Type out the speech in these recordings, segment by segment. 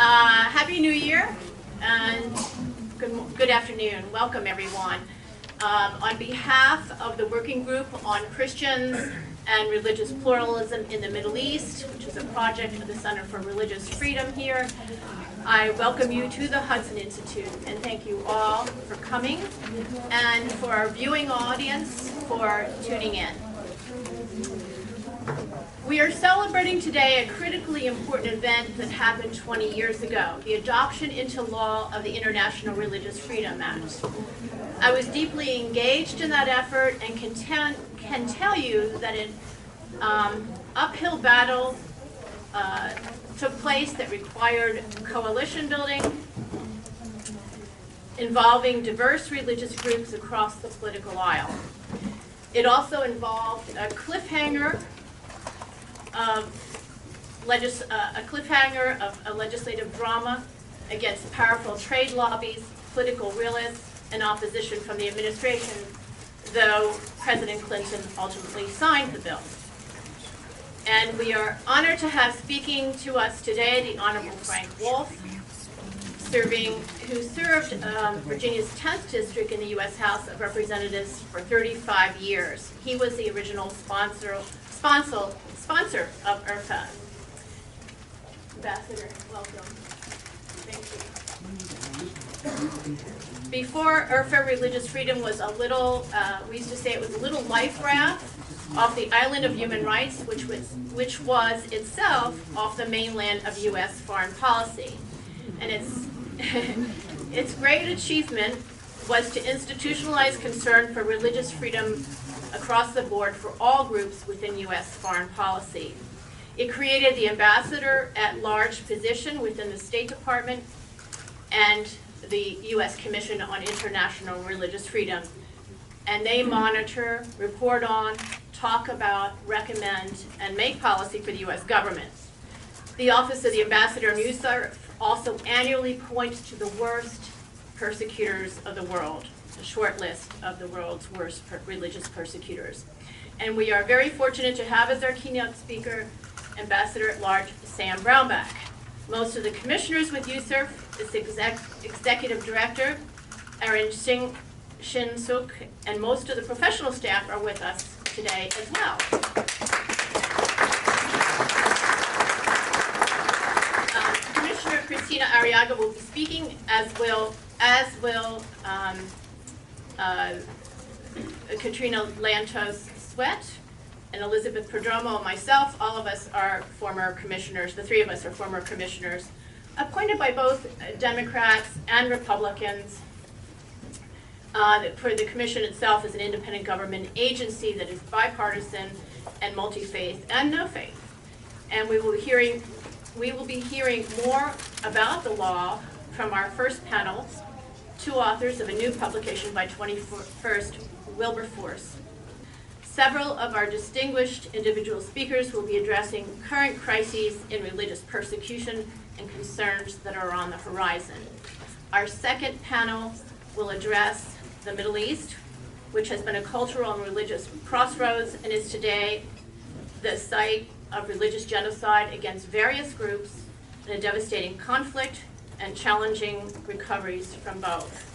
Happy New Year and good afternoon. Welcome everyone. On behalf of the Working Group on Christians and Religious Pluralism in the Middle East, which is a project of the Center for Religious Freedom here, I welcome you to the Hudson Institute and thank you all for coming and for our viewing audience for tuning in. We are celebrating today a critically important event that happened 20 years ago, the adoption into law of the International Religious Freedom Act. I was deeply engaged in that effort and can tell you that an uphill battle took place that required coalition building involving diverse religious groups across the political aisle. It also involved a cliffhanger of a legislative drama against powerful trade lobbies, political realists, and opposition from the administration, though President Clinton ultimately signed the bill. And we are honored to have speaking to us today the Honorable Frank Wolf, who served Virginia's 10th District in the U.S. House of Representatives for 35 years. He was the original sponsor of IRFA. Ambassador, welcome. Thank you. Before IRFA, religious freedom was a little, we used to say it was a little life raft off the island of human rights, which was itself off the mainland of U.S. foreign policy. And its great achievement was to institutionalize concern for religious freedom across the board for all groups within U.S. foreign policy. It created the ambassador-at-large position within the State Department and the U.S. Commission on International Religious Freedom. And they monitor, report on, talk about, recommend, and make policy for the U.S. government. The Office of the Ambassador in USARF also annually points to the worst persecutors of the world, a short list of the world's worst religious persecutors. And we are very fortunate to have as our keynote speaker, Ambassador-at-Large Sam Brownback. Most of the commissioners with USARF, its executive director, Erin Shin-Suk, and most of the professional staff are with us today as well. Commissioner Cristina Arriaga will be speaking, as will Katrina Lantos Sweat and Elizabeth Perdomo and myself. All of us are former commissioners. The three of us are former commissioners, appointed by both Democrats and Republicans. For the commission itself is an independent government agency that is bipartisan and multi-faith and no faith. And we will be hearing more about the law from our first panel, two authors of a new publication by 21st Wilberforce. Several of our distinguished individual speakers will be addressing current crises in religious persecution and concerns that are on the horizon. Our second panel will address the Middle East, which has been a cultural and religious crossroads and is today the site of religious genocide against various groups and a devastating conflict and challenging recoveries from both.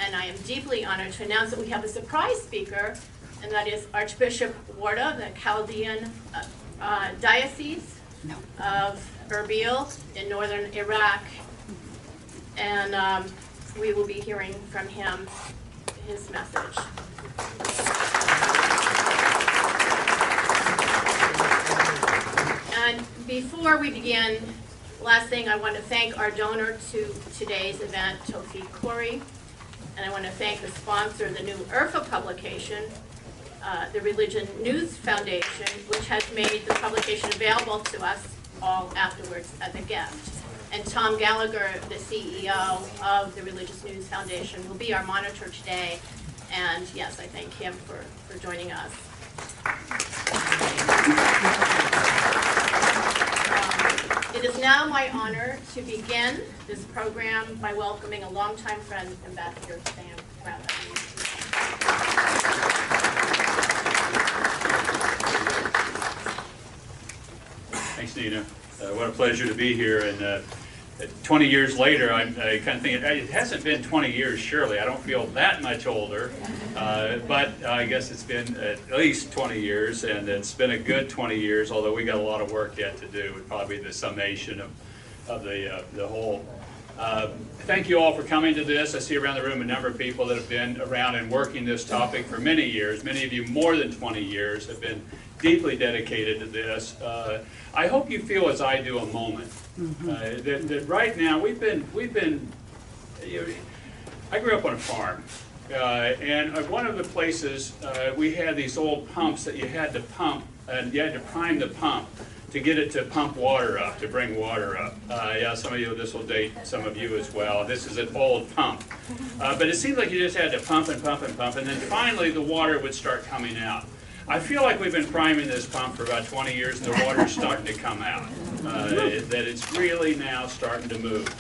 And I am deeply honored to announce that we have a surprise speaker, and that is Archbishop Warda, the Chaldean Diocese of Erbil in northern Iraq. And we will be hearing from him his message. And before we begin, last thing, I want to thank our donor to today's event, Tawfiq Khoury. And I want to thank the sponsor of the new IRFA publication, the Religion News Foundation, which has made the publication available to us all afterwards as a gift. And Tom Gallagher, the CEO of the Religious News Foundation, will be our monitor today. And yes, I thank him for joining us. It is now my honor to begin this program by welcoming a longtime friend, Ambassador Sam Brownback. Thanks, Nina. What a pleasure to be here. And 20 years later, I kind of think it hasn't been 20 years, surely. I don't feel that much older, but I guess it's been at least 20 years, and it's been a good 20 years, although we got a lot of work yet to do. It would probably be the summation of the whole. Thank you all for coming to this. I see around the room a number of people that have been around and working this topic for many years. Many of you more than 20 years have been deeply dedicated to this. I hope you feel as I do a moment. That right now we've been you know, I grew up on a farm, and one of the places we had these old pumps that you had to pump, and you had to prime the pump to get it to pump water up, to bring water up. Yeah, some of you, this will date some of you as well. This is an old pump. But it seemed like you just had to pump and pump and pump, and then finally the water would start coming out. I feel like we've been priming this pump for about 20 years, and the water's starting to come out. That it's really now starting to move.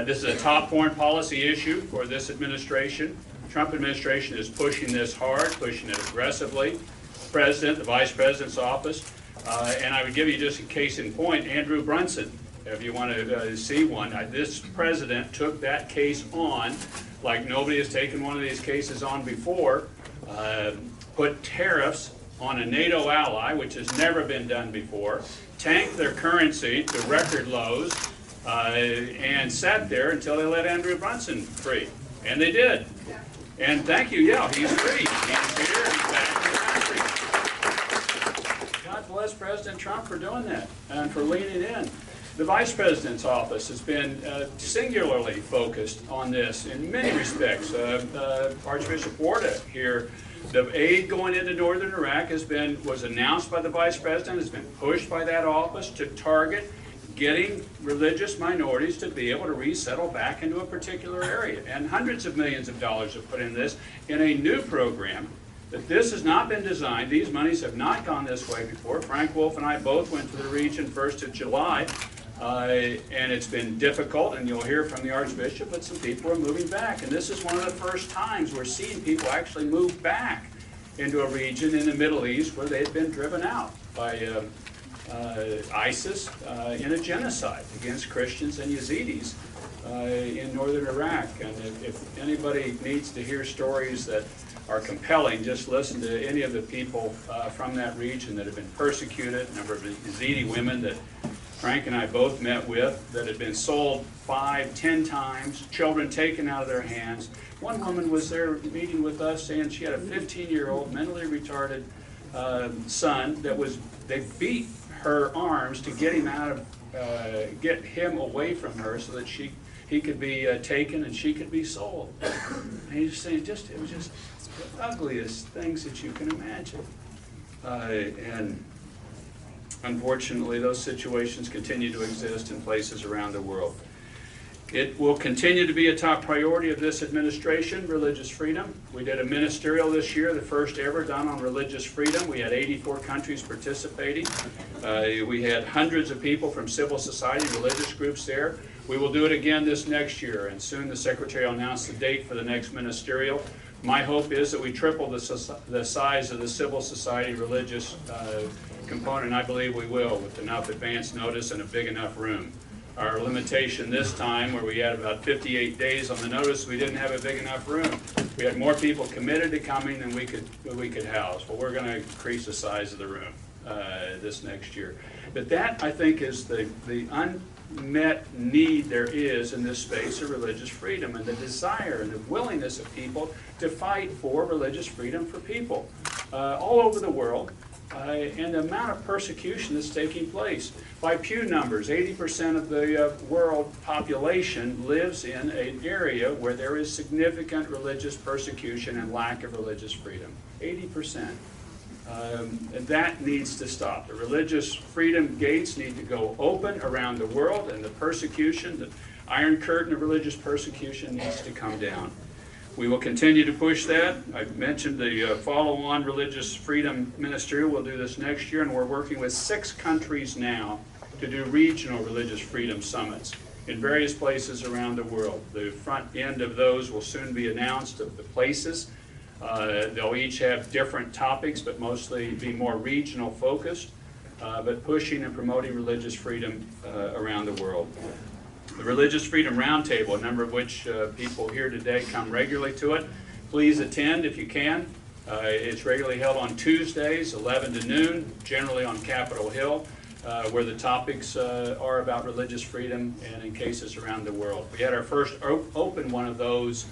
This is a top foreign policy issue for this administration. Trump administration is pushing this hard, pushing it aggressively. The President, the Vice President's office, and I would give you just a case in point, Andrew Brunson, if you want to see one. This president took that case on like nobody has taken one of these cases on before. Put tariffs on a NATO ally, which has never been done before, tanked their currency to record lows, and sat there until they let Andrew Brunson free. And they did. And thank you, yeah, he's free. He's here, he's back in the country. God bless President Trump for doing that and for leaning in. The Vice President's office has been singularly focused on this in many respects. Archbishop Warda here, the aid going into northern Iraq was announced by the Vice President, has been pushed by that office to target getting religious minorities to be able to resettle back into a particular area. And hundreds of millions of dollars are put in this in a new program. That this has not been designed, these monies have not gone this way before. Frank Wolf and I both went to the region 1st of July, and it's been difficult, and you'll hear from the Archbishop that some people are moving back. And this is one of the first times we're seeing people actually move back into a region in the Middle East where they've been driven out by ISIS in a genocide against Christians and Yazidis in northern Iraq. And if anybody needs to hear stories that are compelling, just listen to any of the people from that region that have been persecuted, a number of Yazidi women that Frank and I both met with that had been sold 5, 10 times, children taken out of their hands. One woman was there meeting with us saying she had a 15-year-old mentally retarded son that they beat her arms to get him out of, get him away from her so that he could be taken and she could be sold. And he's saying it was just the ugliest things that you can imagine. And unfortunately, those situations continue to exist in places around the world. It will continue to be a top priority of this administration, religious freedom. We did a ministerial this year, the first ever done on religious freedom. We had 84 countries participating. We had hundreds of people from civil society, religious groups there. We will do it again this next year, and soon the Secretary will announce the date for the next ministerial. My hope is that we triple the size of the civil society religious component. I believe we will, with enough advance notice and a big enough room. Our limitation this time, where we had about 58 days on the notice, we didn't have a big enough room. We had more people committed to coming than we could house. But we're going to increase the size of the room this next year. But that, I think, is the unmet need there is in this space of religious freedom, and the desire and the willingness of people to fight for religious freedom for people all over the world. And the amount of persecution that's taking place. By Pew numbers, 80% of the world population lives in an area where there is significant religious persecution and lack of religious freedom. 80%. And that needs to stop. The religious freedom gates need to go open around the world, and the persecution, the iron curtain of religious persecution needs to come down. We will continue to push that. I mentioned the follow-on religious freedom ministerial. We'll do this next year, and we're working with 6 countries now to do regional religious freedom summits in various places around the world. The front end of those will soon be announced, of the places. They'll each have different topics, but mostly be more regional focused, but pushing and promoting religious freedom around the world. The Religious Freedom Roundtable, a number of which people here today come regularly to it. Please attend if you can. It's regularly held on Tuesdays, 11 to noon, generally on Capitol Hill, where the topics are about religious freedom and in cases around the world. We had our first open one of those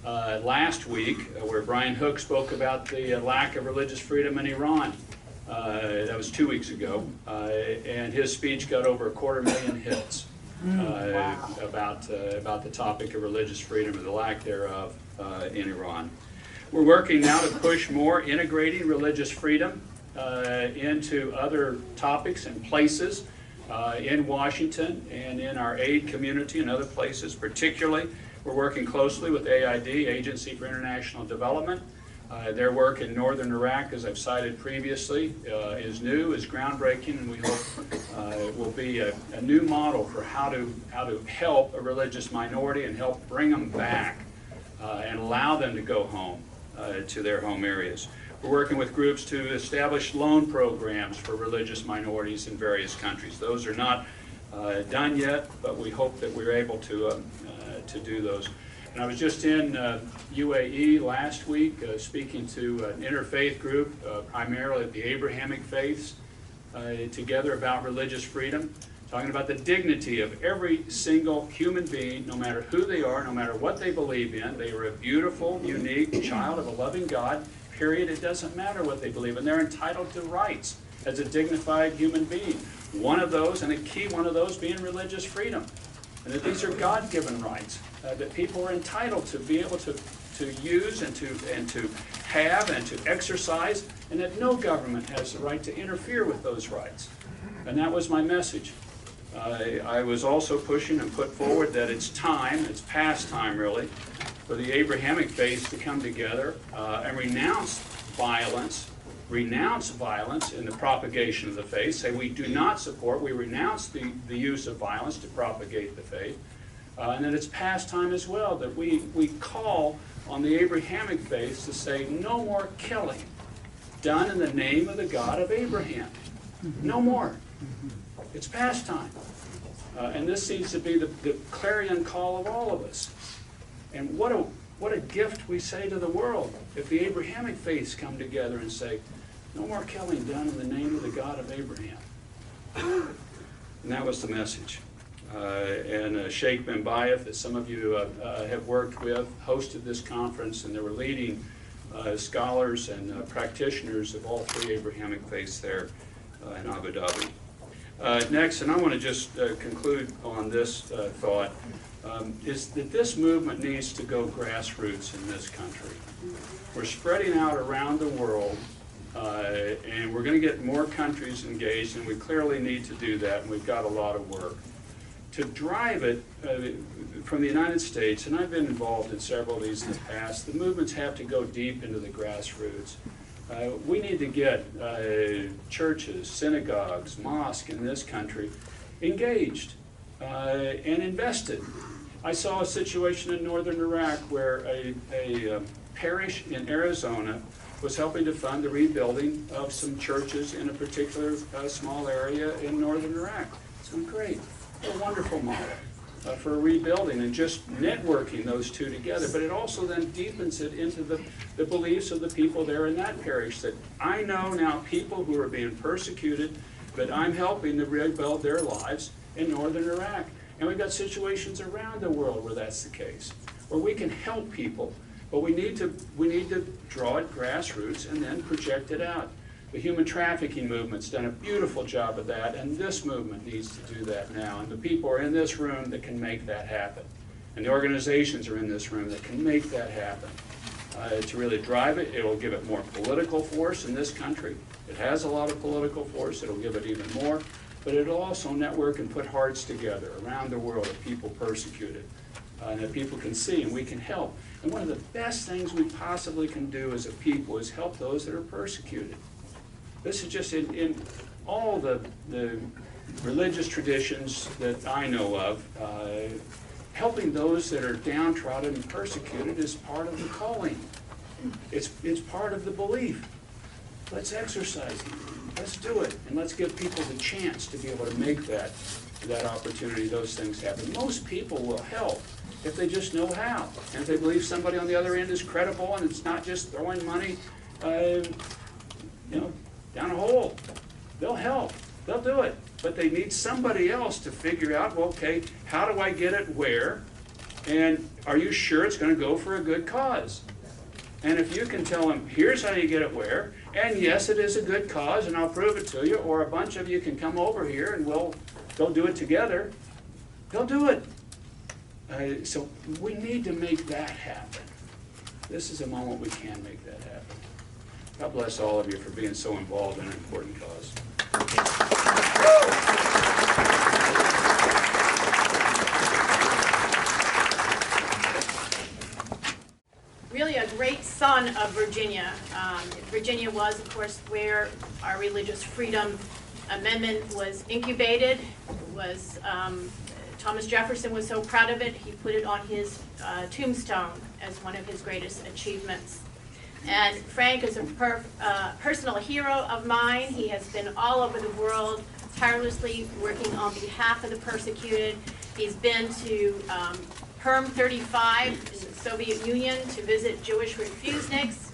last week, where Brian Hook spoke about the lack of religious freedom in Iran. That was 2 weeks ago, and his speech got over 250,000 hits about the topic of religious freedom or the lack thereof in Iran. We're working now to push more integrating religious freedom into other topics and places in Washington and in our aid community and other places. Particularly, we're working closely with AID, Agency for International Development. Their work in northern Iraq, as I've cited previously, is new, is groundbreaking, and we hope will be a new model for how to help a religious minority and help bring them back and allow them to go home to their home areas. We're working with groups to establish loan programs for religious minorities in various countries. Those are not done yet, but we hope that we're able to do those. And I was just in UAE last week speaking to an interfaith group, primarily of the Abrahamic faiths, together about religious freedom, talking about the dignity of every single human being, no matter who they are, no matter what they believe in. They are a beautiful, unique child of a loving God, period. It doesn't matter what they believe in. They're entitled to rights as a dignified human being. One of those, and a key one of those, being religious freedom. And that these are God-given rights that people are entitled to be able to use and to have and to exercise, and that no government has the right to interfere with those rights. And that was my message. I was also pushing and put forward that it's time, it's past time really, for the Abrahamic faiths to come together and renounce violence in the propagation of the faith, say we do not support, we renounce the use of violence to propagate the faith, and that it's past time as well that we call on the Abrahamic faiths to say no more killing done in the name of the God of Abraham. No more. It's past time. And this seems to be the clarion call of all of us. And what a gift we say to the world if the Abrahamic faiths come together and say, no more killing done in the name of the God of Abraham. And that was the message. And Sheikh bin Bayef, that some of you have worked with, hosted this conference, and there were leading scholars and practitioners of all three Abrahamic faiths there in Abu Dhabi. Next, and I want to just conclude on this thought, is that this movement needs to go grassroots in this country. We're spreading out around the world, and we're going to get more countries engaged, and we clearly need to do that, and we've got a lot of work. To drive it from the United States, and I've been involved in several of these in the past, the movements have to go deep into the grassroots. We need to get churches, synagogues, mosques in this country engaged and invested. I saw a situation in northern Iraq where a parish in Arizona was helping to fund the rebuilding of some churches in a particular small area in northern Iraq. It's going great. A wonderful model for rebuilding and just networking those two together. But it also then deepens it into the beliefs of the people there in that parish, that I know now people who are being persecuted, but I'm helping to rebuild their lives in northern Iraq. And we've got situations around the world where that's the case, where we can help people, but we need to draw it grassroots and then project it out. The human trafficking movement's done a beautiful job of that, and this movement needs to do that now. And the people are in this room that can make that happen. And the organizations are in this room that can make that happen. To really drive it, it'll give it more political force in this country. It has a lot of political force, it'll give it even more. But it'll also network and put hearts together around the world of people persecuted. And that people can see and we can help. And one of the best things we possibly can do as a people is help those that are persecuted. This is just in all the religious traditions that I know of. Helping those that are downtrodden and persecuted is part of the calling. It's part of the belief. Let's exercise it. Let's do it. And let's give people the chance to be able to make that that opportunity, those things happen. Most people will help if they just know how, and if they believe somebody on the other end is credible and it's not just throwing money, down a hole. They'll help. They'll do it. But they need somebody else to figure out, well, okay, how do I get it where? And are you sure it's going to go for a good cause? And if you can tell them, here's how you get it where, and yes, it is a good cause, and I'll prove it to you, or a bunch of you can come over here and they'll do it together, they'll do it. So we need to make that happen. This is a moment we can make that happen. God bless all of you for being so involved in an important cause. Really a great son of Virginia. Virginia was, of course, where our Religious Freedom Amendment was incubated. Thomas Jefferson was so proud of it, he put it on his tombstone as one of his greatest achievements. And Frank is a personal hero of mine. He has been all over the world, tirelessly working on behalf of the persecuted. He's been to Perm 35 in the Soviet Union to visit Jewish refuseniks.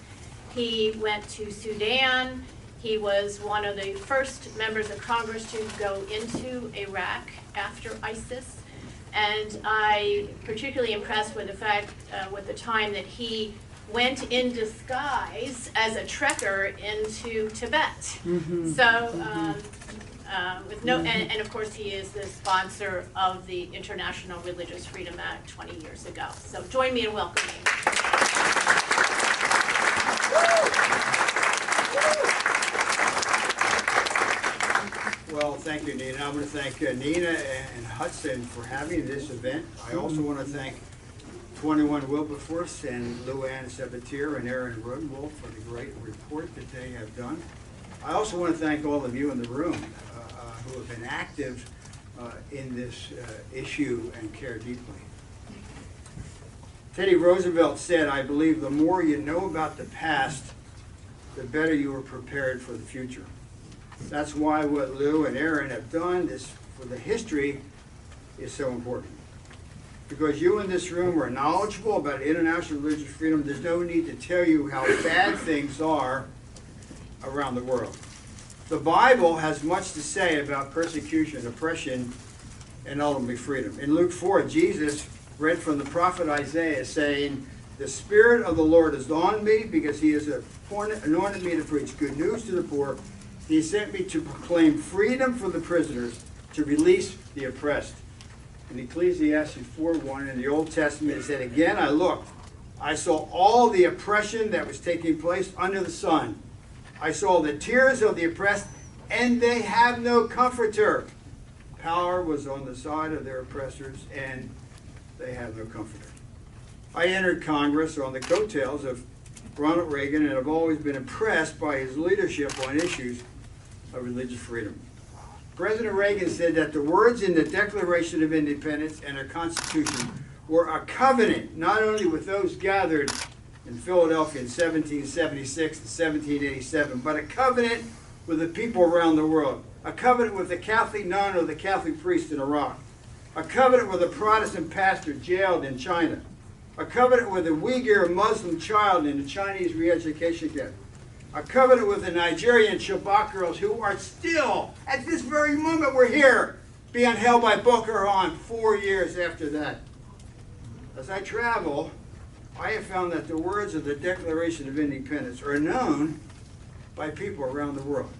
He went to Sudan. He was one of the first members of Congress to go into Iraq after ISIS. And I'm particularly impressed with the fact, with the time that he went in disguise as a trekker into Tibet. So, and of course he is the sponsor of the International Religious Freedom Act 20 years ago. So join me in welcoming. Well, thank you, Nina. I want to thank Nina and Hudson for having this event. I also want to thank 21 Wilberforce and Luann Sabatier and Aaron Rodenwolf for the great report that they have done. I also want to thank all of you in the room who have been active in this issue and care deeply. Teddy Roosevelt said, "I believe the more you know about the past, the better you are prepared for the future." That's why what Lou and Aaron have done for the history is so important. Because you in this room are knowledgeable about international religious freedom, there's no need to tell you how bad things are around the world. The Bible has much to say about persecution, oppression, and ultimately freedom. In Luke 4, Jesus read from the prophet Isaiah saying, "The Spirit of the Lord is on me because he has anointed me to preach good news to the poor. He sent me to proclaim freedom for the prisoners, to release the oppressed." In Ecclesiastes 4:1 in the Old Testament, it said, "Again I looked. I saw all the oppression that was taking place under the sun. I saw the tears of the oppressed, and they have no comforter." Power was on the side of their oppressors, and they have no comforter. I entered Congress on the coattails of Ronald Reagan, and have always been impressed by his leadership on issues of religious freedom. President Reagan said that the words in the Declaration of Independence and our Constitution were a covenant, not only with those gathered in Philadelphia in 1776 and 1787, but a covenant with the people around the world. A covenant with the Catholic nun or the Catholic priest in Iraq. A covenant with a Protestant pastor jailed in China. A covenant with a Uyghur Muslim child in the Chinese re-education camp. A covenant with the Nigerian Chibok girls who are still, at this very moment we're here, being held by Boko Haram 4 years after that. As I travel, I have found that the words of the Declaration of Independence are known by people around the world.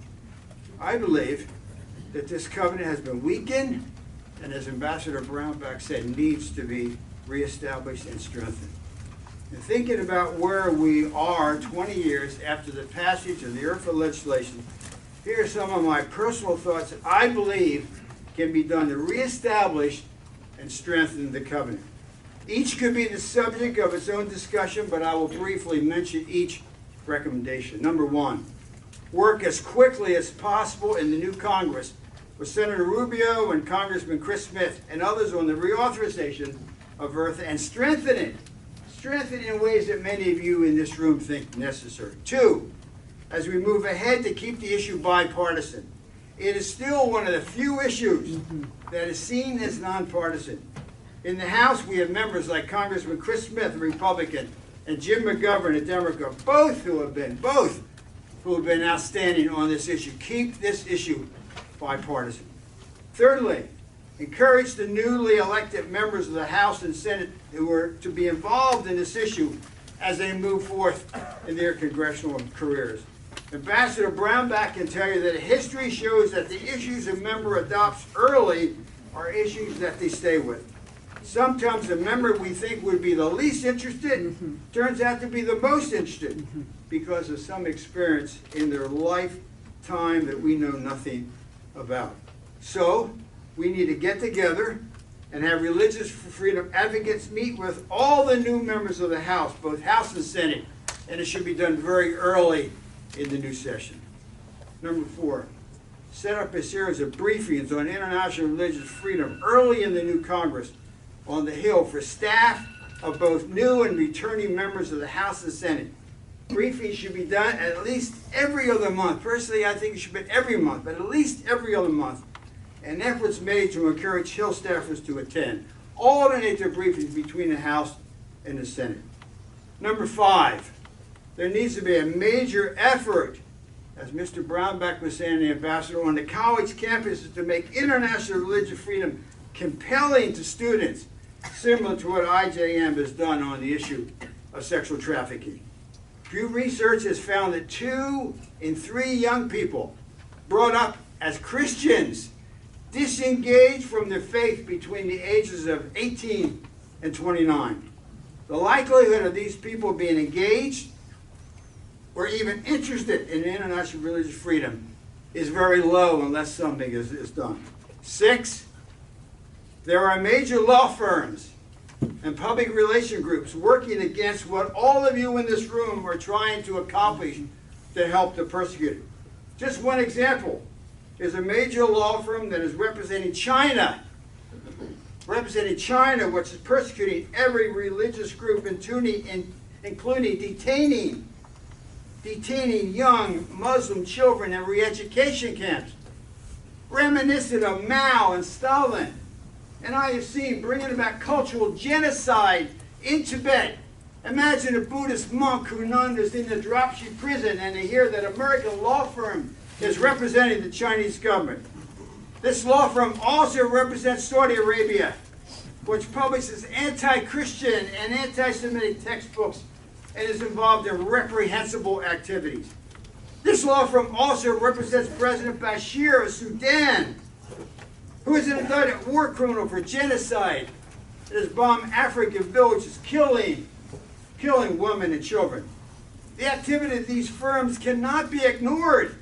I believe that this covenant has been weakened, and as Ambassador Brownback said, needs to be reestablished and strengthened. And thinking about where we are 20 years after the passage of the IRFA legislation, here are some of my personal thoughts that I believe can be done to reestablish and strengthen the covenant. Each could be the subject of its own discussion, but I will briefly mention each recommendation. Number one, work as quickly as possible in the new Congress with Senator Rubio and Congressman Chris Smith and others on the reauthorization of IRFA and strengthen it in ways that many of you in this room think necessary. Two, as we move ahead to keep the issue bipartisan it is still one of the few issues that is seen as nonpartisan. In the House, we have members like Congressman Chris Smith, a Republican, and Jim McGovern, a Democrat, both who have been outstanding on this issue. Keep this issue bipartisan. Thirdly, encourage the newly elected members of the House and Senate who are to be involved in this issue as they move forth in their congressional careers. Ambassador Brownback can tell you that history shows that the issues a member adopts early are issues that they stay with. Sometimes a member we think would be the least interested turns out to be the most interested because of some experience in their lifetime that we know nothing about. So, we need to get together and have religious freedom advocates meet with all the new members of the House, both House and Senate, and it should be done very early in the new session. Number 4, set up a series of briefings on international religious freedom early in the new Congress on the Hill for staff of both new and returning members of the House and Senate. Briefings should be done at least every other month. Personally, I think it should be every month, but at least every other month. And efforts made to encourage Hill staffers to attend. Alternate the briefings between the House and the Senate. Number 5, there needs to be a major effort, as Mr. Brownback was saying, the ambassador, on the college campuses to make international religious freedom compelling to students, similar to what IJM has done on the issue of sexual trafficking. Pew Research has found that 2 in 3 young people brought up as Christians disengaged from their faith between the ages of 18 and 29. The likelihood of these people being engaged or even interested in international religious freedom is very low unless something is done. 6, there are major law firms and public relation groups working against what all of you in this room are trying to accomplish to help the persecuted. Just one example is a major law firm that is representing China, which is persecuting every religious group, including detaining young Muslim children in re-education camps, reminiscent of Mao and Stalin. And I have seen bringing about cultural genocide in Tibet. Imagine a Buddhist monk who nuns in the Dropship prison and they hear that American law firm is representing the Chinese government. This law firm also represents Saudi Arabia, which publishes anti-Christian and anti-Semitic textbooks and is involved in reprehensible activities. This law firm also represents President Bashir of Sudan, who is an indicted war criminal for genocide that has bombed African villages, killing women and children. The activity of these firms cannot be ignored.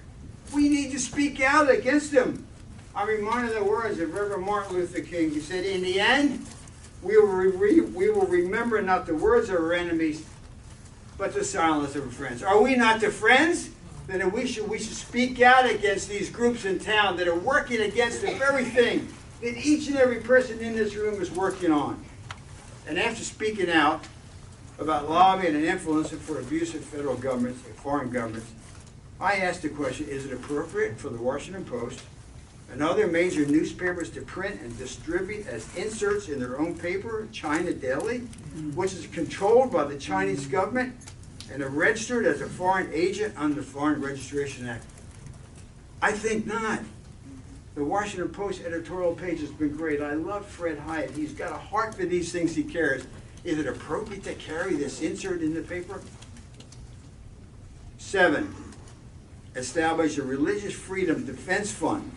We need to speak out against them. I'm reminded of the words of Reverend Martin Luther King. He said, in the end, we will remember not the words of our enemies, but the silence of our friends. Are we not the friends? Then we should speak out against these groups in town that are working against the very thing that each and every person in this room is working on. And after speaking out about lobbying and influencing for abusive federal governments and foreign governments, I asked the question, is it appropriate for the Washington Post and other major newspapers to print and distribute as inserts in their own paper, China Daily, which is controlled by the Chinese government and are registered as a foreign agent under the Foreign Registration Act? I think not. The Washington Post editorial page has been great. I love Fred Hyatt. He's got a heart for these things. He cares. Is it appropriate to carry this insert in the paper? 7, establish a religious freedom defense fund,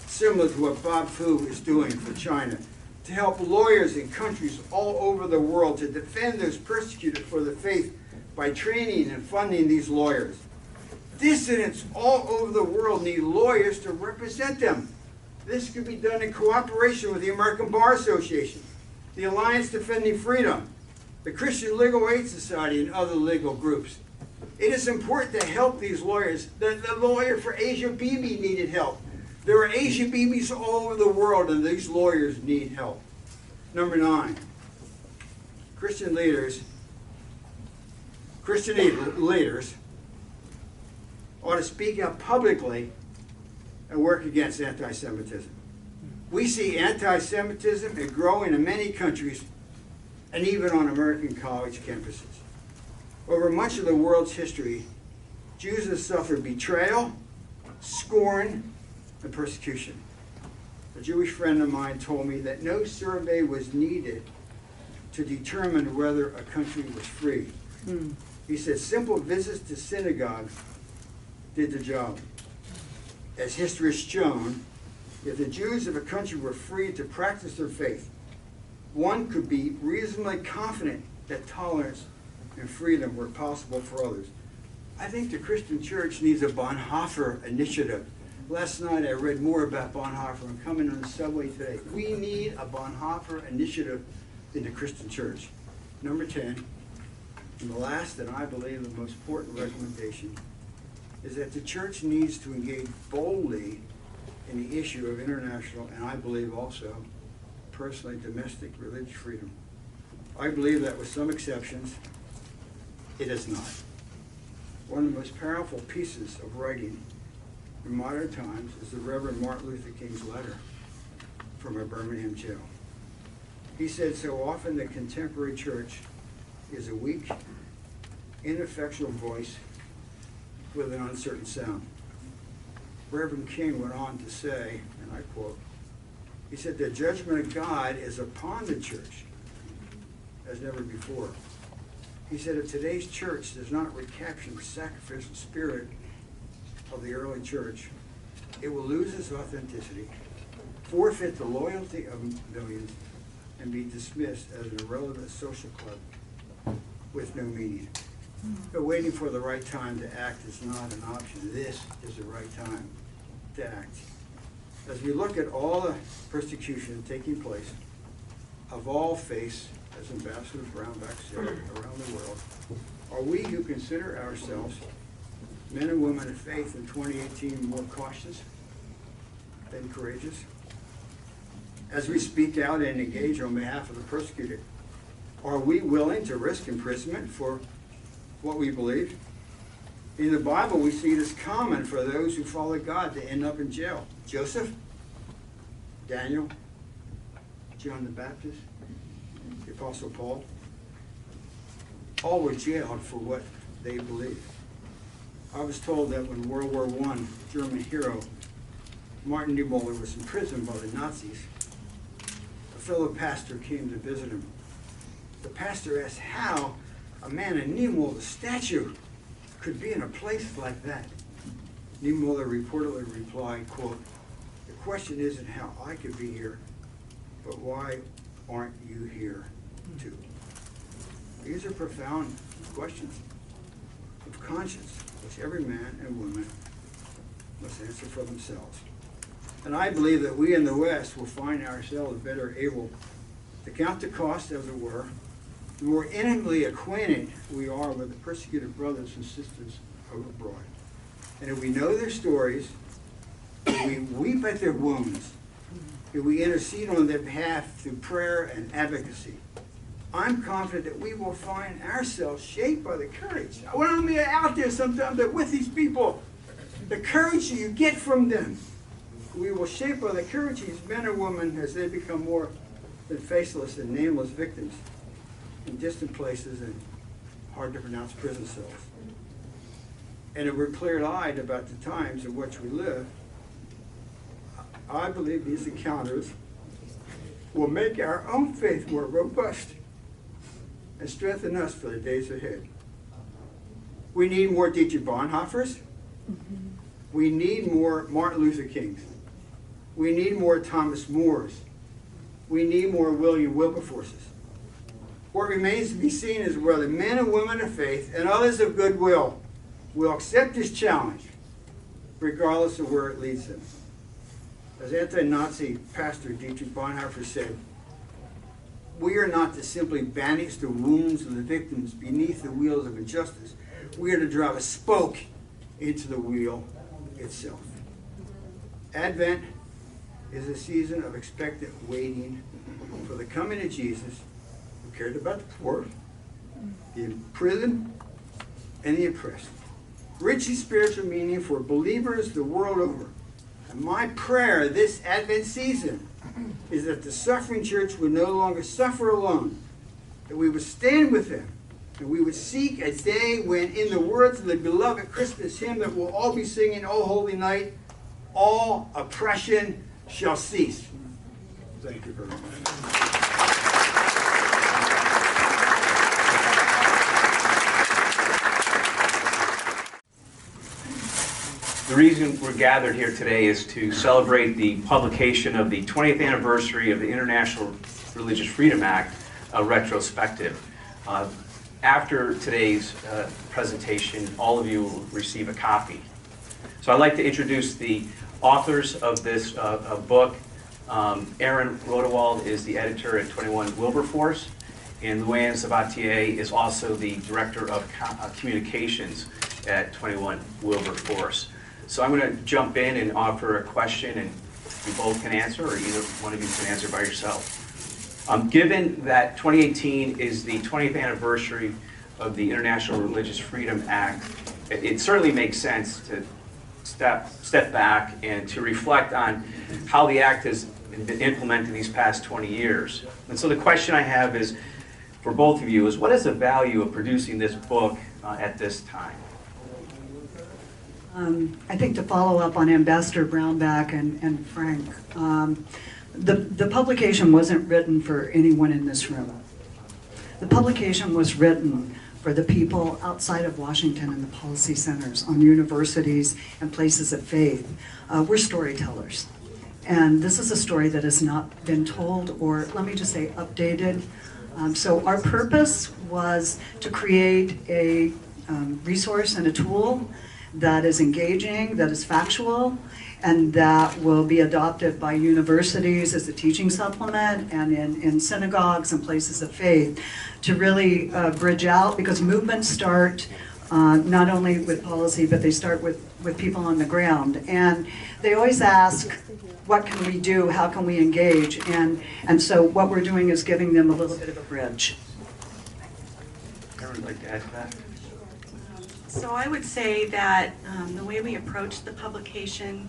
similar to what Bob Fu is doing for China, to help lawyers in countries all over the world to defend those persecuted for the faith by training and funding these lawyers. Dissidents all over the world need lawyers to represent them. This could be done in cooperation with the American Bar Association, the Alliance Defending Freedom, the Christian Legal Aid Society, and other legal groups. It is important to help these lawyers. The lawyer for Asia Bibi needed help. There are Asia Bibis all over the world, and these lawyers need help. Number 9, Christian leaders ought to speak out publicly and work against anti-Semitism. We see anti-Semitism growing in many countries and even on American college campuses. Over much of the world's history, Jews have suffered betrayal, scorn, and persecution. A Jewish friend of mine told me that no survey was needed to determine whether a country was free. He said simple visits to synagogue did the job. As history has shown, if the Jews of a country were free to practice their faith, one could be reasonably confident that tolerance and freedom were possible for others. I think the Christian church needs a Bonhoeffer initiative. Last night I read more about Bonhoeffer. I'm coming on the subway today. We need a Bonhoeffer initiative in the Christian church. Number 10, and the last and I believe the most important recommendation, is that the church needs to engage boldly in the issue of international, and I believe also, personally, domestic religious freedom. I believe that with some exceptions, it is not. One of the most powerful pieces of writing in modern times is the Reverend Martin Luther King's letter from a Birmingham jail. He said, so often the contemporary church is a weak, ineffectual voice with an uncertain sound. Reverend King went on to say, and I quote, he said, the judgment of God is upon the church as never before. He said, if today's church does not recapture the sacrificial spirit of the early church, it will lose its authenticity, forfeit the loyalty of millions, and be dismissed as an irrelevant social club with no meaning. But waiting for the right time to act is not an option. This is the right time to act. As we look at all the persecution taking place of all faiths, as Ambassador Brownback said, around the world, are we who consider ourselves men and women of faith in 2018 more cautious than courageous? As we speak out and engage on behalf of the persecuted, are we willing to risk imprisonment for what we believe? In the Bible, we see it as common for those who follow God to end up in jail. Joseph, Daniel, John the Baptist, the Apostle Paul, all were jailed for what they believed. I was told that when World War I German hero Martin Niemöller was imprisoned by the Nazis, a fellow pastor came to visit him. The pastor asked how a man in Niemöller's statue could be in a place like that. Niemöller reportedly replied, quote, the question isn't how I could be here, but why aren't you here too? These are profound questions of conscience, which every man and woman must answer for themselves. And I believe that we in the West will find ourselves better able to count the cost, as it were, the more intimately acquainted we are with the persecuted brothers and sisters abroad. And if we know their stories, if we weep at their wounds, if we intercede on their behalf through prayer and advocacy, I'm confident that we will find ourselves shaped by the courage. When I'm out there sometimes with these people, the courage you get from them, we will shape by the courage of these men and women as they become more than faceless and nameless victims in distant places and hard to pronounce prison cells. And if we're clear-eyed about the times in which we live, I believe these encounters will make our own faith more robust and strengthen us for the days ahead. We need more Dietrich Bonhoeffers. We need more Martin Luther Kings. We need more Thomas Moores. We need more William Wilberforces. What remains to be seen is whether men and women of faith and others of goodwill will accept this challenge, regardless of where it leads them. As anti-Nazi pastor Dietrich Bonhoeffer said, we are not to simply bandage the wounds of the victims beneath the wheels of injustice. We are to drive a spoke into the wheel itself. Advent is a season of expectant waiting for the coming of Jesus, who cared about the poor, the imprisoned, and the oppressed. Rich in spiritual meaning for believers the world over. And my prayer this Advent season is that the suffering church would no longer suffer alone, that we would stand with them, and we would seek a day when, in the words of the beloved Christmas hymn that we'll all be singing, O Holy Night, all oppression shall cease. Thank you very much. The reason we're gathered here today is to celebrate the publication of the 20th anniversary of the International Religious Freedom Act, a retrospective. After today's presentation, all of you will receive a copy. So I'd like to introduce the authors of this book. Aaron Rodewald is the editor at 21 Wilberforce, and Luann Sabatier is also the director of communications at 21 Wilberforce. So I'm going to jump in and offer a question, and you both can answer, or either one of you can answer by yourself. Given that 2018 is the 20th anniversary of the International Religious Freedom Act, it certainly makes sense to step back and to reflect on how the act has been implemented these past 20 years. And so the question I have is, for both of you, is what is the value of producing this book at this time? I think to follow up on Ambassador Brownback and Frank, the publication wasn't written for anyone in this room. The publication was written for the people outside of Washington and the policy centers, on universities and places of faith. We're storytellers. And this is a story that has not been told, or let me just say updated. So our purpose was to create a resource and a tool that is engaging, that is factual, and that will be adopted by universities as a teaching supplement and in synagogues and places of faith to really bridge out, because movements start not only with policy, but they start with people on the ground. And they always ask, what can we do? How can we engage? And so what we're doing is giving them a little bit of a bridge. Aaron would like to add to that? So I would say that the way we approached the publication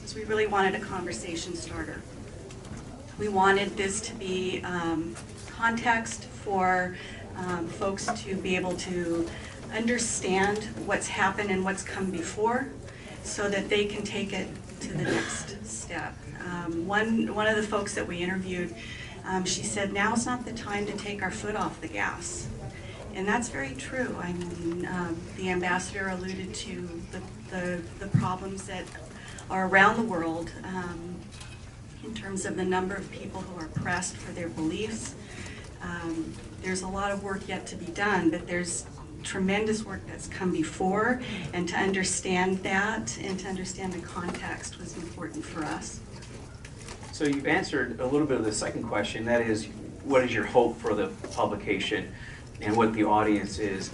was we really wanted a conversation starter. We wanted this to be context for folks to be able to understand what's happened and what's come before, so that they can take it to the next step. One of the folks that we interviewed, she said, now's not the time to take our foot off the gas. And that's very true. I mean, the ambassador alluded to the problems that are around the world in terms of the number of people who are oppressed for their beliefs. There's a lot of work yet to be done, but there's tremendous work that's come before, and to understand that and to understand the context was important for us. So you've answered a little bit of the second question, that is, what is your hope for the publication and what the audience is?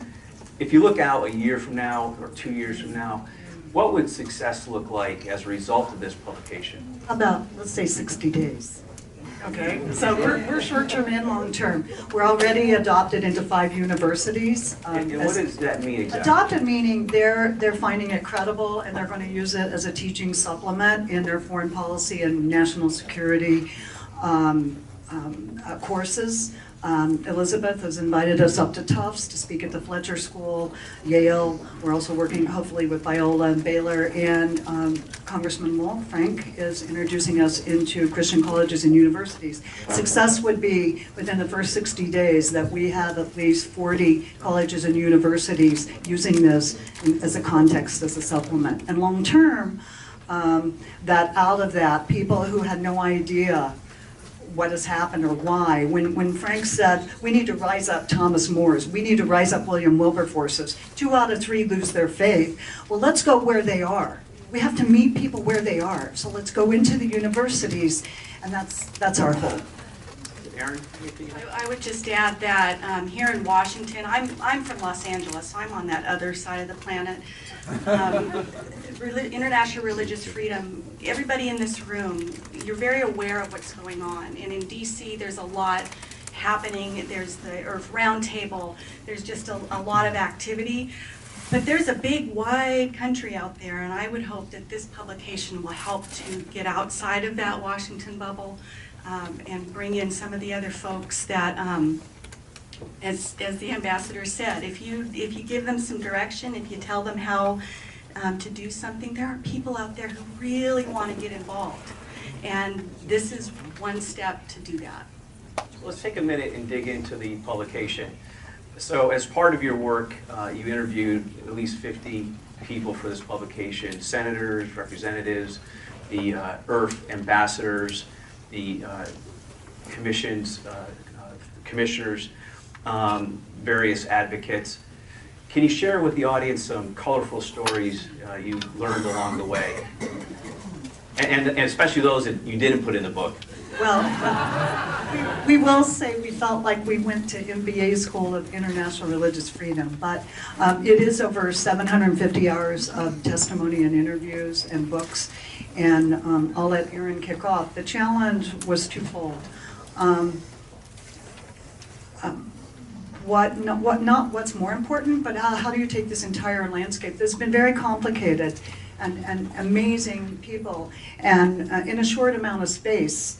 If you look out a year from now or 2 years from now, what would success look like as a result of this publication? How about, let's say 60 days? Okay, so we're short-term and long-term. We're already adopted into 5 universities. And what does that mean exactly? Adopted meaning they're finding it credible, and they're going to use it as a teaching supplement in their foreign policy and national security courses. Elizabeth has invited us up to Tufts to speak at the Fletcher School, Yale. We're also working hopefully with Biola and Baylor, and Congressman Moore, Frank, is introducing us into Christian colleges and universities. Success would be within the first 60 days that we have at least 40 colleges and universities using this as a context, as a supplement. And long term, that out of that, people who had no idea what has happened or why. When Frank said, we need to rise up Thomas More's, we need to rise up William Wilberforce's, 2 out of 3 lose their faith. Well, let's go where they are. We have to meet people where they are. So let's go into the universities, and that's our hope. Aaron? I would just add that here in Washington, I'm from Los Angeles, so I'm on that other side of the planet. International religious freedom, everybody in this room, you're very aware of what's going on. And in DC, there's a lot happening. There's the Earth Roundtable. There's just a lot of activity. But there's a big, wide country out there, and I would hope that this publication will help to get outside of that Washington bubble and bring in some of the other folks that, as the ambassador said, if you give them some direction, if you tell them how to do something, there are people out there who really want to get involved. And this is one step to do that. Let's take a minute and dig into the publication. So as part of your work, you interviewed at least 50 people for this publication, senators, representatives, the IRF ambassadors, the commissioners, various advocates. Can you share with the audience some colorful stories you learned along the way? And especially those that you didn't put in the book. Well, we will say we felt like we went to MBA School of International Religious Freedom, but it is over 750 hours of testimony and interviews and books, and I'll let Erin kick off. The challenge was twofold. Not what's more important, but how do you take this entire landscape that's been very complicated and amazing people, and in a short amount of space,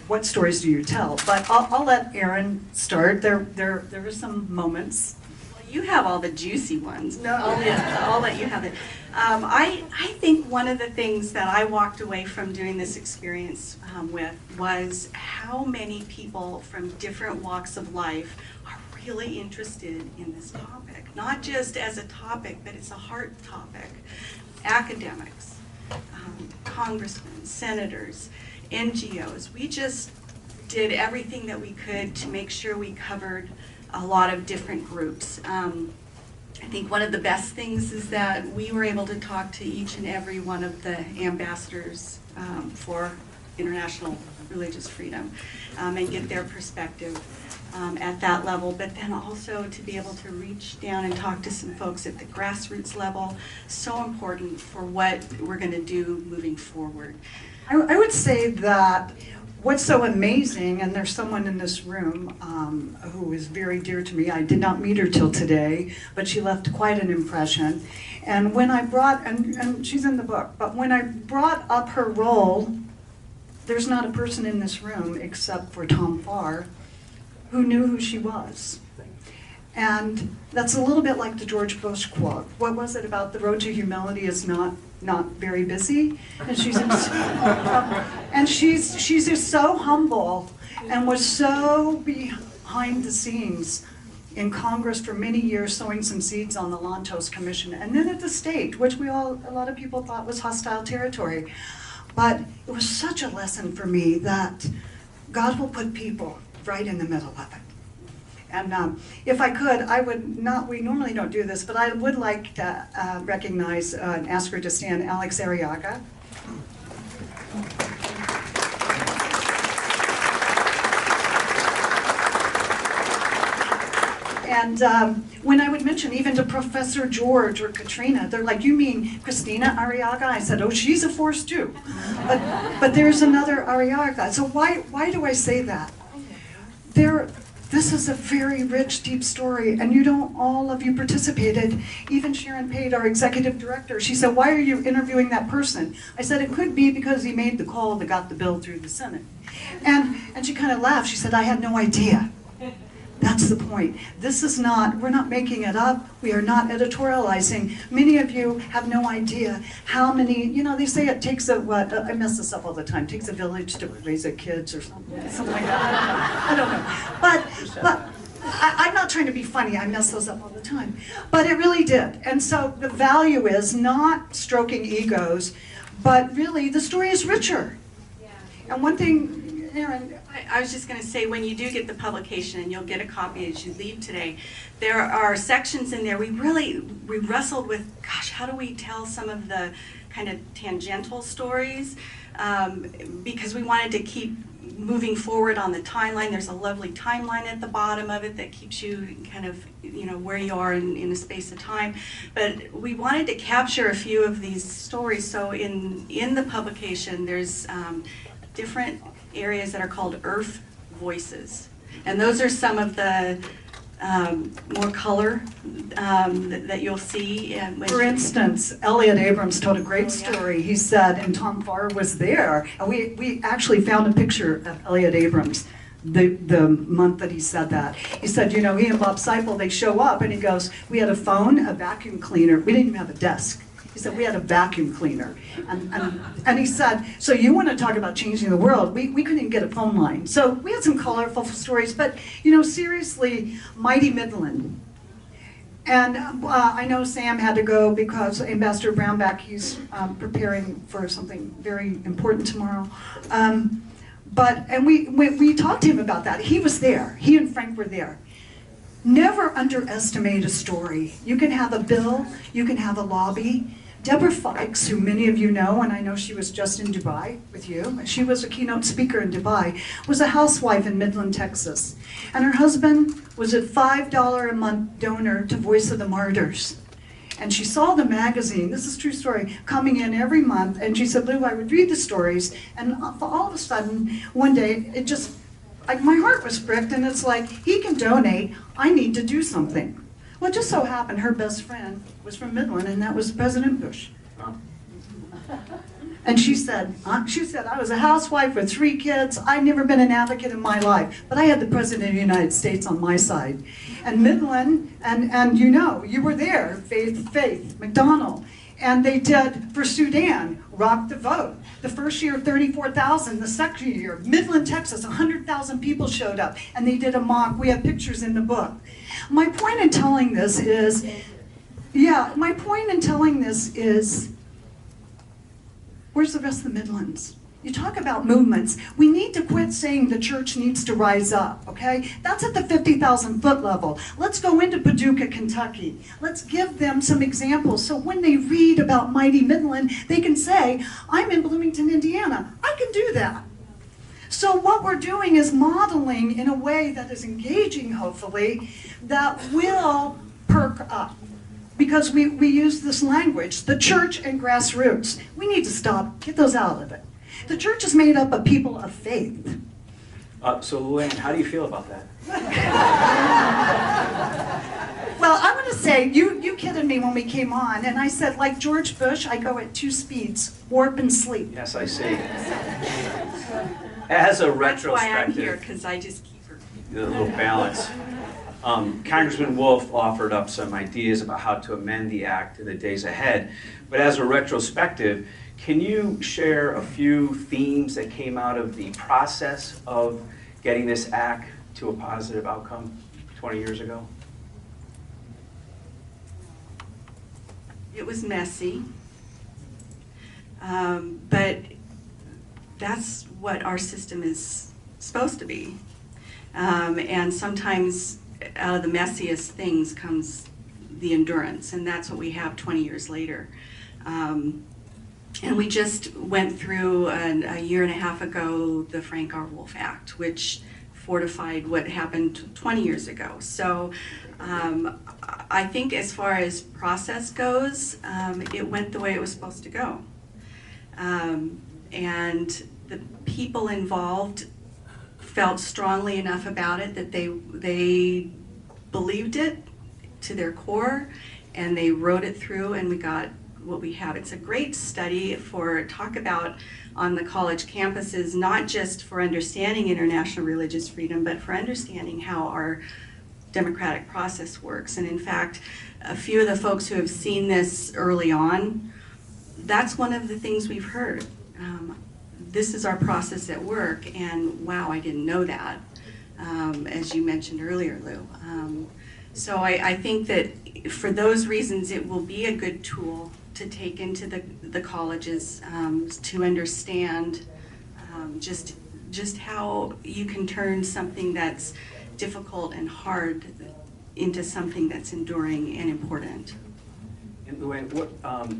what stories do you tell? But I'll let Erin start. There were some moments. Well, you have all the juicy ones. No. I'll let you have it. I think one of the things that I walked away from doing this experience with was how many people from different walks of life are really interested in this topic. Not just as a topic, but it's a heart topic. Academics, congressmen, senators, NGOs. We just did everything that we could to make sure we covered a lot of different groups. I think one of the best things is that we were able to talk to each and every one of the ambassadors for international religious freedom and get their perspective at that level, but then also to be able to reach down and talk to some folks at the grassroots level, so important for what we're going to do moving forward. I would say that what's so amazing, and there's someone in this room who is very dear to me. I did not meet her till today, but she left quite an impression. And when I brought, and she's in the book, but when I brought up her role, there's not a person in this room except for Tom Farr who knew who she was. And that's a little bit like the George Bush quote. What was it about the road to humility is not very busy? And she's just so humble and was so behind the scenes in Congress for many years, sowing some seeds on the Lantos Commission, and then at the state, which a lot of people thought was hostile territory. But it was such a lesson for me that God will put people right in the middle of it. And if I could, I would not, we normally don't do this, but I would like to recognize and ask her to stand, Alex Arriaga. And when I would mention even to Professor George or Katrina, they're like, you mean Christina Arriaga? I said, oh, she's a force too. But there's another Arriaga. So why do I say that? This is a very rich, deep story, and all of you participated. Even Sharon Pate, our executive director, she said, why are you interviewing that person? I said, it could be because he made the call that got the bill through the Senate. And she kind of laughed. She said, I had no idea. That's the point. We're not making it up. We are not editorializing. Many of you have no idea how many, they say it takes I mess this up all the time, takes a village to raise a kids or something like that. I don't know. But I'm not trying to be funny. I mess those up all the time. But it really did. And so the value is not stroking egos, but really the story is richer. And one thing, Erin, I was just going to say, when you do get the publication, and you'll get a copy as you leave today, there are sections in there we wrestled with, gosh, how do we tell some of the kind of tangential stories? Because we wanted to keep moving forward on the timeline. There's a lovely timeline at the bottom of it that keeps you kind of, where you are in a space of time. But we wanted to capture a few of these stories. So in the publication, there's different areas that are called IRF voices. And those are some of the more color that you'll see. For instance, Elliot Abrams told a great Oh, yeah. story. He said, and Tom Farr was there, and we actually found a picture of Elliot Abrams the month that he said that. He said, you know, he and Bob Seipel, they show up, and he goes, we had a phone, a vacuum cleaner. We didn't even have a desk. He said, we had a vacuum cleaner. And he said, so you want to talk about changing the world? We couldn't even get a phone line. So we had some colorful stories, but, you know, seriously, Mighty Midland. And I know Sam had to go because Ambassador Brownback, he's preparing for something very important tomorrow. And we talked to him about that. He was there. He and Frank were there. Never underestimate a story. You can have a bill, you can have a lobby. Deborah Fikes, who many of you know, and I know she was just in Dubai with you, she was a keynote speaker in Dubai, was a housewife in Midland, Texas. And her husband was a $5 a month donor to Voice of the Martyrs. And she saw the magazine, this is a true story, coming in every month, and she said, Lou, I would read the stories, and all of a sudden, one day, it just, like, my heart was pricked, and it's like, he can donate, I need to do something. Well, it just so happened her best friend was from Midland, and that was President Bush. And she said, I was a housewife with 3 kids. I've never been an advocate in my life, but I had the President of the United States on my side. And Midland, and you know, you were there, Faith McDonald. And they did, for Sudan, Rock the Vote. The first year, 34,000. The second year, Midland, Texas, 100,000 people showed up. And they did a mock. We have pictures in the book. My point in telling this is, where's the rest of the Midlands? You talk about movements. We need to quit saying the church needs to rise up, okay? That's at the 50,000 foot level. Let's go into Paducah, Kentucky. Let's give them some examples so when they read about Mighty Midland, they can say, I'm in Bloomington, Indiana. I can do that. So what we're doing is modeling in a way that is engaging, hopefully, that will perk up. Because we use this language, the church and grassroots. We need to stop, get those out of it. The church is made up of people of faith. So Luann, how do you feel about that? Well, I'm going to say, you kidded me when we came on, and I said, like George Bush, I go at 2 speeds, warp and sleep. Yes, I see. As a That's why I'm here, retrospective, because I just keep her. a little balance. Congressman Wolf offered up some ideas about how to amend the act in the days ahead. But as a retrospective, can you share a few themes that came out of the process of getting this act to a positive outcome 20 years ago? It was messy, but that's what our system is supposed to be. And sometimes out of the messiest things comes the endurance, and that's what we have 20 years later. And we just went through a year and a half ago the Frank R. Wolf Act, which fortified what happened 20 years ago. So I think as far as process goes, it went the way it was supposed to go. And the people involved felt strongly enough about it that they believed it to their core, and they wrote it through, and we got what we have. It's a great study for talk about on the college campuses, not just for understanding international religious freedom, but for understanding how our democratic process works. And in fact, a few of the folks who have seen this early on, that's one of the things we've heard. This is our process at work, and wow, I didn't know that, as you mentioned earlier, Lou. So I think that for those reasons, it will be a good tool to take into the colleges to understand just how you can turn something that's difficult and hard into something that's enduring and important. And Luann, what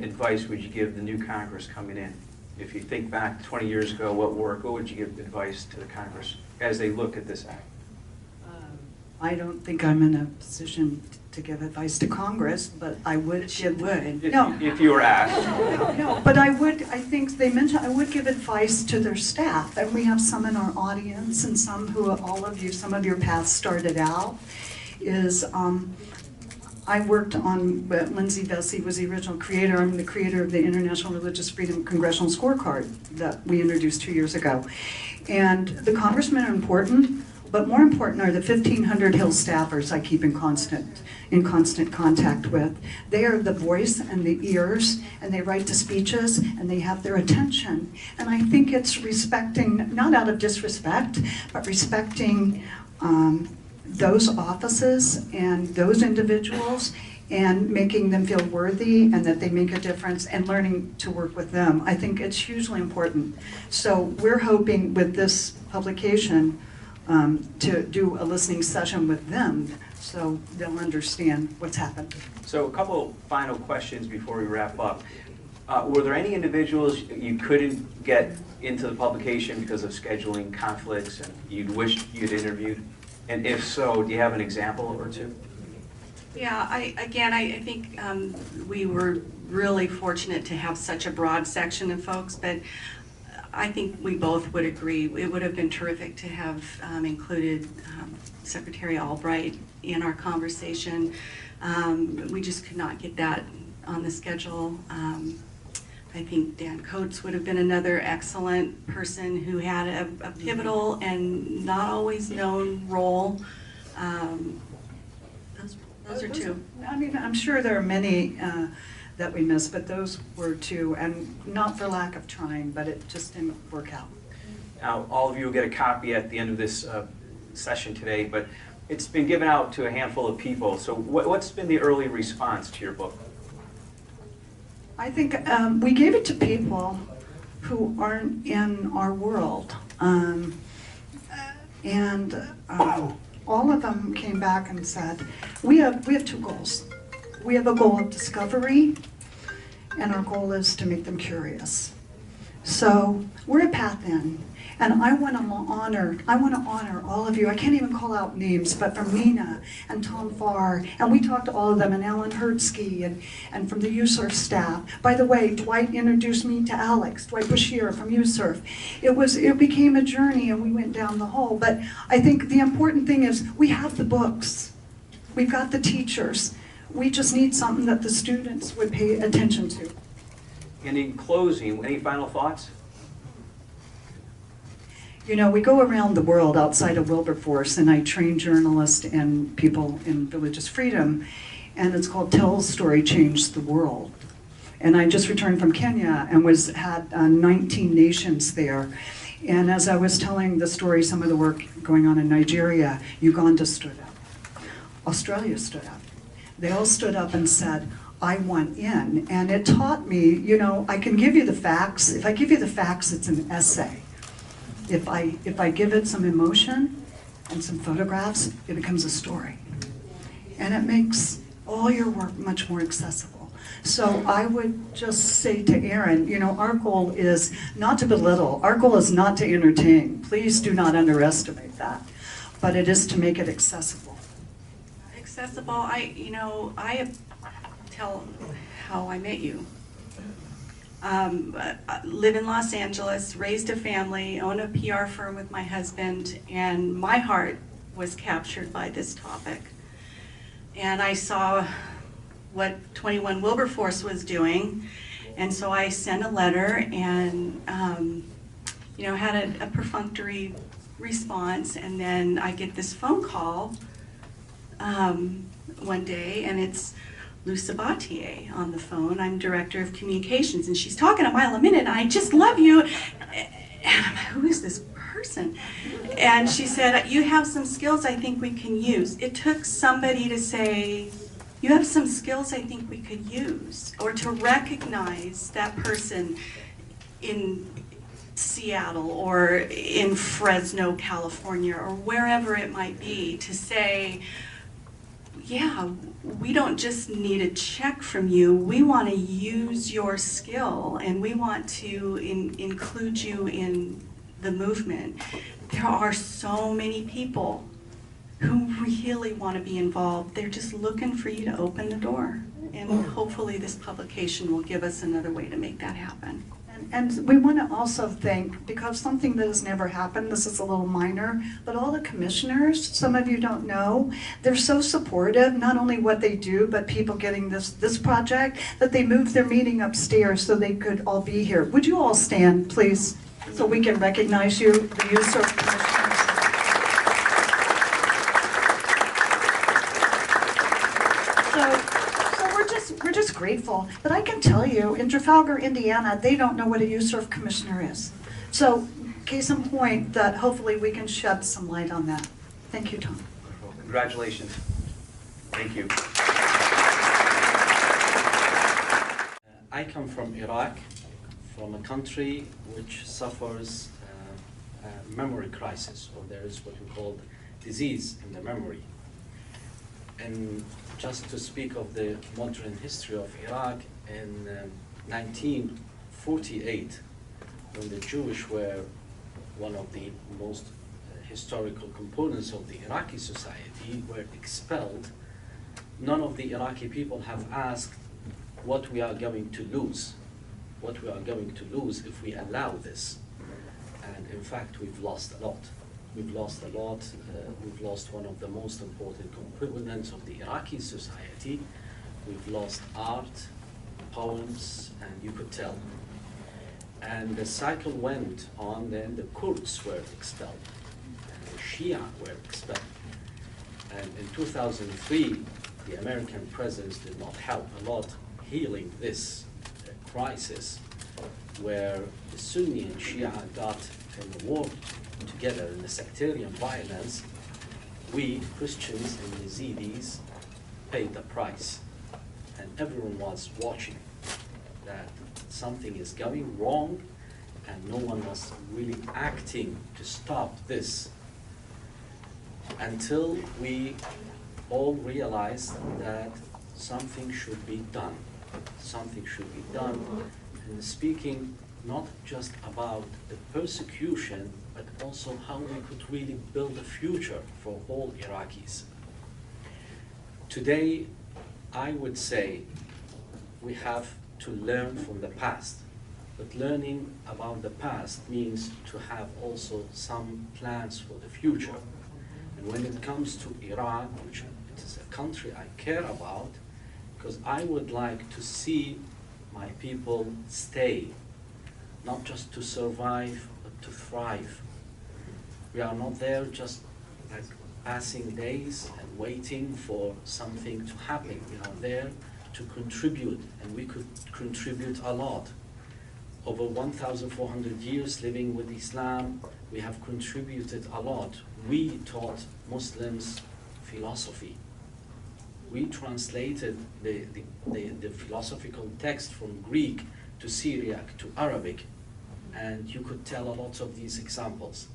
advice would you give the new Congress coming in? If you think back 20 years ago, what worked, what would you give advice to the Congress as they look at this act? I don't think I'm in a position to give advice to Congress, but I would give. If you were asked. No, but I think they mentioned, I would give advice to their staff, and we have some in our audience and some who, all of you, some of your paths started out. is I worked on, Lindsay Vesey was the original creator. I'm the creator of the International Religious Freedom Congressional Scorecard that we introduced 2 years ago. And the congressmen are important, but more important are the 1,500 Hill staffers I keep in constant contact with. They are the voice and the ears, and they write the speeches, and they have their attention. And I think it's respecting, not out of disrespect, but respecting those offices and those individuals and making them feel worthy and that they make a difference and learning to work with them. I think it's hugely important. So we're hoping with this publication to do a listening session with them so they'll understand what's happened. So a couple final questions before we wrap up. Were there any individuals you couldn't get into the publication because of scheduling conflicts and you'd wished you'd interviewed? And if so, do you have an example or two? Yeah, I think we were really fortunate to have such a broad section of folks, but I think we both would agree it would have been terrific to have included Secretary Albright in our conversation. We just could not get that on the schedule. I think Dan Coates would have been another excellent person who had a pivotal and not always known role. Those are two. I mean, I'm sure there are many that we missed, but those were two, and not for lack of trying, but it just didn't work out. Now, all of you will get a copy at the end of this session today, but it's been given out to a handful of people. So what's been the early response to your book? I think we gave it to people who aren't in our world. All of them came back and said, we have two goals. We have a goal of discovery, and our goal is to make them curious. So we're a path in, and I want to honor all of you. I can't even call out names, but from Nina and Tom Farr, and we talked to all of them, and Alan Hertzky, and from the USURF staff. By the way, Dwight introduced me to Alex, Dwight Bashir from USURF. It became a journey, and we went down the hole. But I think the important thing is we have the books. We've got the teachers. We just need something that the students would pay attention to. And in closing, any final thoughts? You know, we go around the world outside of Wilberforce, and I train journalists and people in religious freedom, and it's called Tell a Story, Change the World. And I just returned from Kenya and had 19 nations there. And as I was telling the story, some of the work going on in Nigeria, Uganda stood up. Australia stood up. They all stood up and said, I want in. And it taught me, you know, I can give you the facts. If I give you the facts, it's an essay. If I give it some emotion and some photographs, it becomes a story. And it makes all your work much more accessible. So I would just say to Aaron, you know, our goal is not to belittle. Our goal is not to entertain. Please do not underestimate that. But it is to make it accessible. Accessible, I tell how I met you. Live in Los Angeles, raised a family, own a PR firm with my husband, and my heart was captured by this topic. And I saw what 21 Wilberforce was doing, and so I sent a letter and had a perfunctory response, and then I get this phone call one day, and it's Lou Sabatier on the phone. I'm director of communications, and she's talking a mile a minute, and I just love you. And I'm like, who is this person? And she said, you have some skills I think we can use. It took somebody to say, you have some skills I think we could use, or to recognize that person in Seattle or in Fresno, California, or wherever it might be, to say, yeah, we don't just need a check from you. We want to use your skill, and we want to include you in the movement. There are so many people who really want to be involved. They're just looking for you to open the door. And hopefully this publication will give us another way to make that happen. And we want to also thank, because something that has never happened, this is a little minor, but all the commissioners, some of you don't know, they're so supportive, not only what they do, but people getting this project, that they moved their meeting upstairs so they could all be here. Would you all stand, please, so we can recognize you, the USERF commissioners? We're just grateful. But I can tell you, in Trafalgar, Indiana, they don't know what a USERF commissioner is. So, case in point, that hopefully we can shed some light on that. Thank you, Tom. Congratulations. Thank you. I come from Iraq, from a country which suffers a memory crisis, or there is what we call disease in the memory. And just to speak of the modern history of Iraq, in 1948, when the Jewish were one of the most historical components of the Iraqi society, were expelled, none of the Iraqi people have asked what we are going to lose, what we are going to lose if we allow this. And in fact, we've lost a lot. We've lost a lot. We've lost one of the most important components of the Iraqi society. We've lost art, poems, and you could tell. And the cycle went on, then the Kurds were expelled, and the Shia were expelled. And in 2003, the American presence did not help a lot healing this crisis, where the Sunni and Shia got in a war together in the sectarian violence. We, Christians and Yazidis, paid the price. And everyone was watching that something is going wrong, and no one was really acting to stop this, until we all realized that something should be done. Something should be done. And speaking not just about the persecution, but also how we could really build a future for all Iraqis. Today, I would say we have to learn from the past. But learning about the past means to have also some plans for the future. And when it comes to Iraq, which it is a country I care about, because I would like to see my people stay, not just to survive, but to thrive. We are not there just like passing days and waiting for something to happen. We are there to contribute, and we could contribute a lot. Over 1,400 years living with Islam, we have contributed a lot. We taught Muslims philosophy. We translated the philosophical text from Greek to Syriac to Arabic, and you could tell a lot of these examples.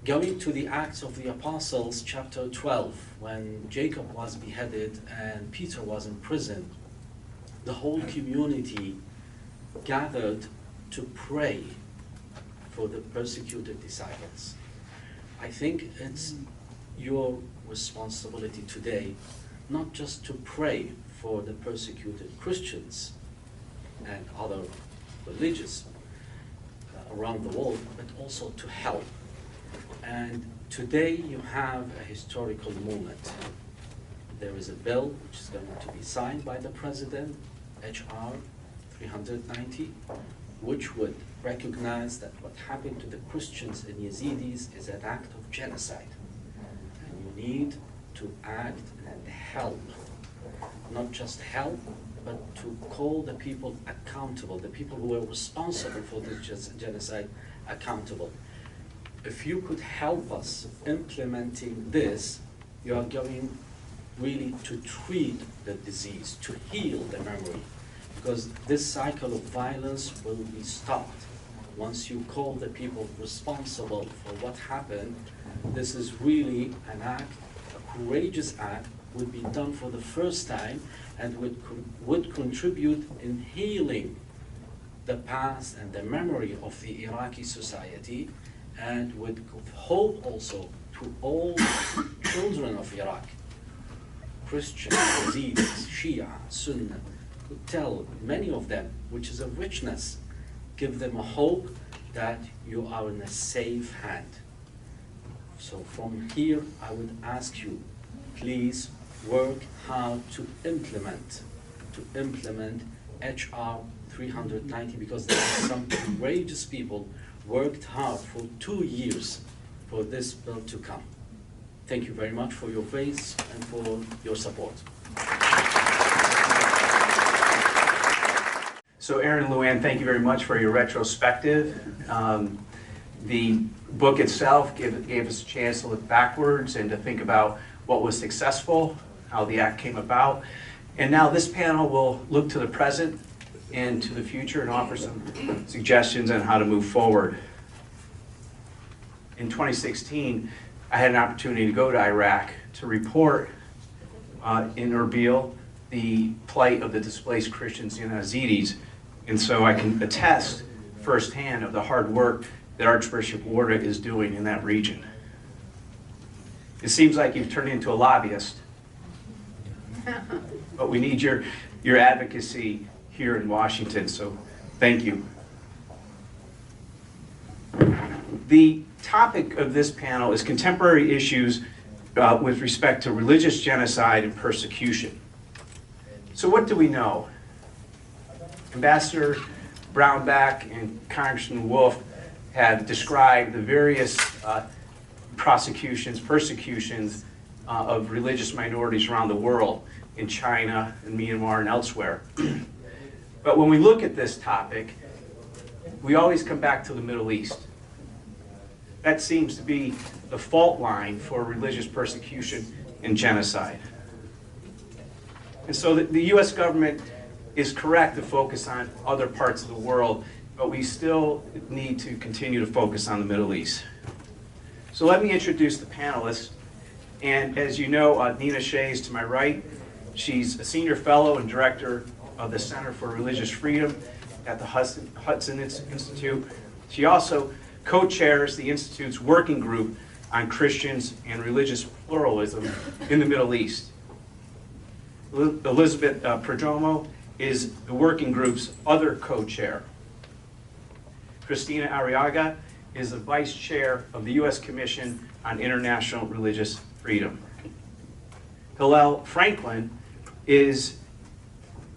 Going to the Acts of the Apostles, chapter 12, when Jacob was beheaded and Peter was in prison, the whole community gathered to pray for the persecuted disciples. I think it's your responsibility today not just to pray for the persecuted Christians and other religious around the world, but also to help. And today you have a historical moment. There is a bill which is going to be signed by the President, HR 390, which would recognize that what happened to the Christians and Yazidis is an act of genocide. And you need to act and help. Not just help, but to call the people accountable, the people who were responsible for this genocide accountable. If you could help us implementing this, you are going really to treat the disease, to heal the memory, because this cycle of violence will be stopped. Once you call the people responsible for what happened, this is really an act, a courageous act, would be done for the first time, and would contribute in healing the past and the memory of the Iraqi society, and would give hope also to all children of Iraq, Christians, Yazidis, Shia, Sunni, could tell many of them, which is a richness, give them a hope that you are in a safe hand. So from here, I would ask you, please work hard to implement HR 390, because there are some courageous people worked hard for 2 years for this bill to come. Thank you very much for your praise and for your support. So Aaron and Luann, thank you very much for your retrospective. The book itself gave us a chance to look backwards and to think about what was successful, how the act came about. And now this panel will look to the present and to the future and offer some suggestions on how to move forward. In 2016, I had an opportunity to go to Iraq to report in Erbil the plight of the displaced Christians and Yazidis. And so I can attest firsthand of the hard work that Archbishop Warda is doing in that region. It seems like you've turned into a lobbyist, but we need your advocacy here in Washington, so thank you. The topic of this panel is contemporary issues with respect to religious genocide and persecution. So what do we know? Ambassador Brownback and Congressman Wolf have described the various persecutions of religious minorities around the world, in China and Myanmar and elsewhere. But when we look at this topic, we always come back to the Middle East. That seems to be the fault line for religious persecution and genocide. And so the U.S. government is correct to focus on other parts of the world, but we still need to continue to focus on the Middle East. So let me introduce the panelists. And as you know, Nina Shea is to my right. She's a senior fellow and director of the Center for Religious Freedom at the Hudson Institute. She also co-chairs the Institute's working group on Christians and religious pluralism in the Middle East. Elizabeth Perdomo is the working group's other co-chair. Christina Arriaga is the vice chair of the U.S. Commission on International Religious Freedom. Hillel Franklin is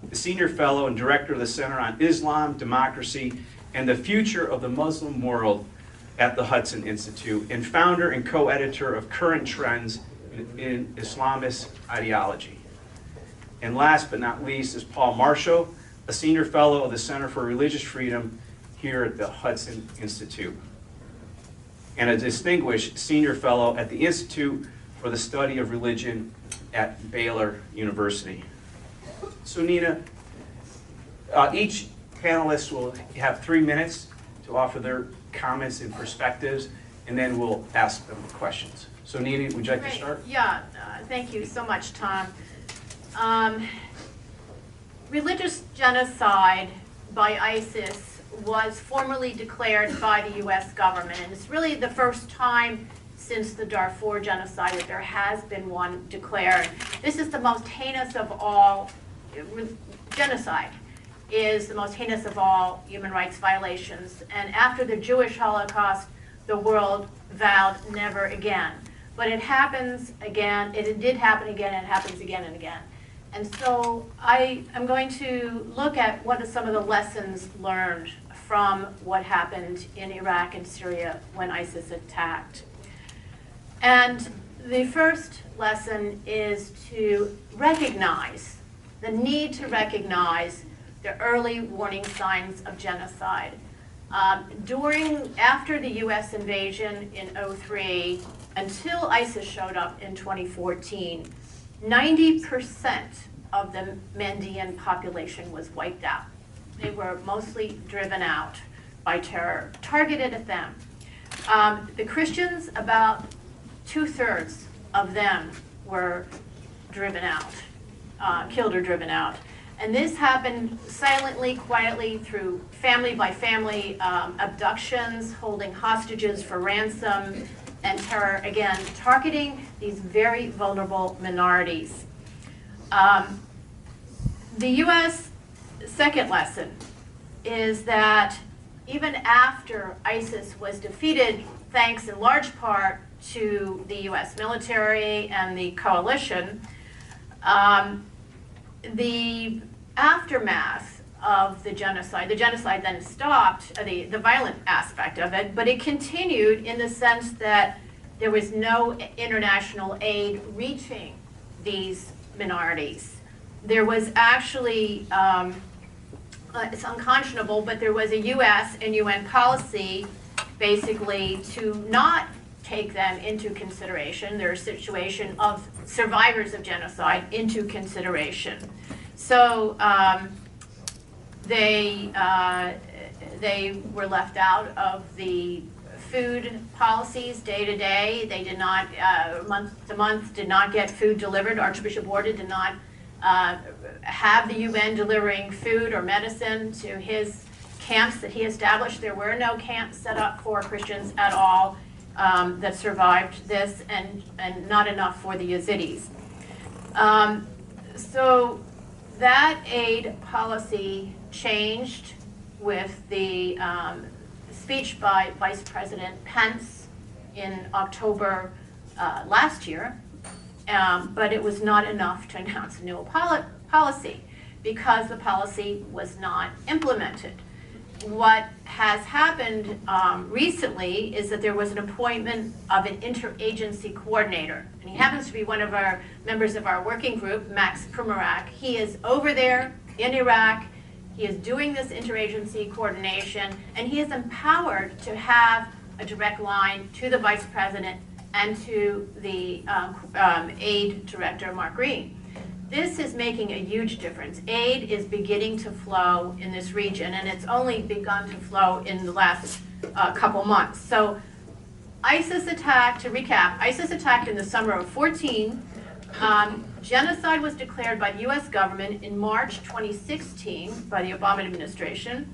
the senior fellow and director of the Center on Islam, Democracy, and the Future of the Muslim World at the Hudson Institute, and founder and co-editor of Current Trends in Islamist Ideology. And last but not least is Paul Marshall, a senior fellow of the Center for Religious Freedom here at the Hudson Institute, and a distinguished senior fellow at the Institute for the Study of Religion at Baylor University. So Nina, each panelist will have 3 minutes to offer their comments and perspectives, and then we'll ask them questions. So Nina, would you like to start? Yeah, thank you so much, Tom. Religious genocide by ISIS was formally declared by the U.S. government, and it's really the first time since the Darfur genocide that there has been one declared. This is the most heinous of all, genocide is the most heinous of all human rights violations. And after the Jewish Holocaust, the world vowed never again. But it happens again, it did happen again, and it happens again and again. And so I am going to look at what are some of the lessons learned from what happened in Iraq and Syria when ISIS attacked. And the first lesson is to recognize, the need to recognize the early warning signs of genocide. After the US invasion in 2003, until ISIS showed up in 2014, 90% of the Mandaean population was wiped out. They were mostly driven out by terror, targeted at them. The Christians, about 2/3 of them were driven out, killed or driven out. And this happened silently, quietly, through family by family abductions, holding hostages for ransom, and terror, again, targeting these very vulnerable minorities. The U.S. second lesson is that even after ISIS was defeated, thanks in large part to the US military and the coalition, the aftermath of the genocide then stopped, the violent aspect of it, but it continued in the sense that there was no international aid reaching these minorities. There was actually, it's unconscionable, but there was a US and UN policy basically to not take them into consideration, their situation of survivors of genocide into consideration. So they were left out of the food policies day to day. They did not, month to month, did not get food delivered. Archbishop Borda did not have the UN delivering food or medicine to his camps that he established. There were no camps set up for Christians at all that survived this, and not enough for the Yazidis. So that aid policy changed with the speech by Vice President Pence in October last year, but it was not enough to announce a new policy because the policy was not implemented. What has happened recently is that there was an appointment of an interagency coordinator, and he happens to be one of our members of our working group, Max Primorak. He is over there in Iraq. He is doing this interagency coordination, and he is empowered to have a direct line to the Vice President and to the aid director, Mark Green. This is making a huge difference. Aid is beginning to flow in this region, and it's only begun to flow in the last couple months. So ISIS attacked, to recap, ISIS attacked in the summer of 14. Genocide was declared by the US government in March 2016 by the Obama administration.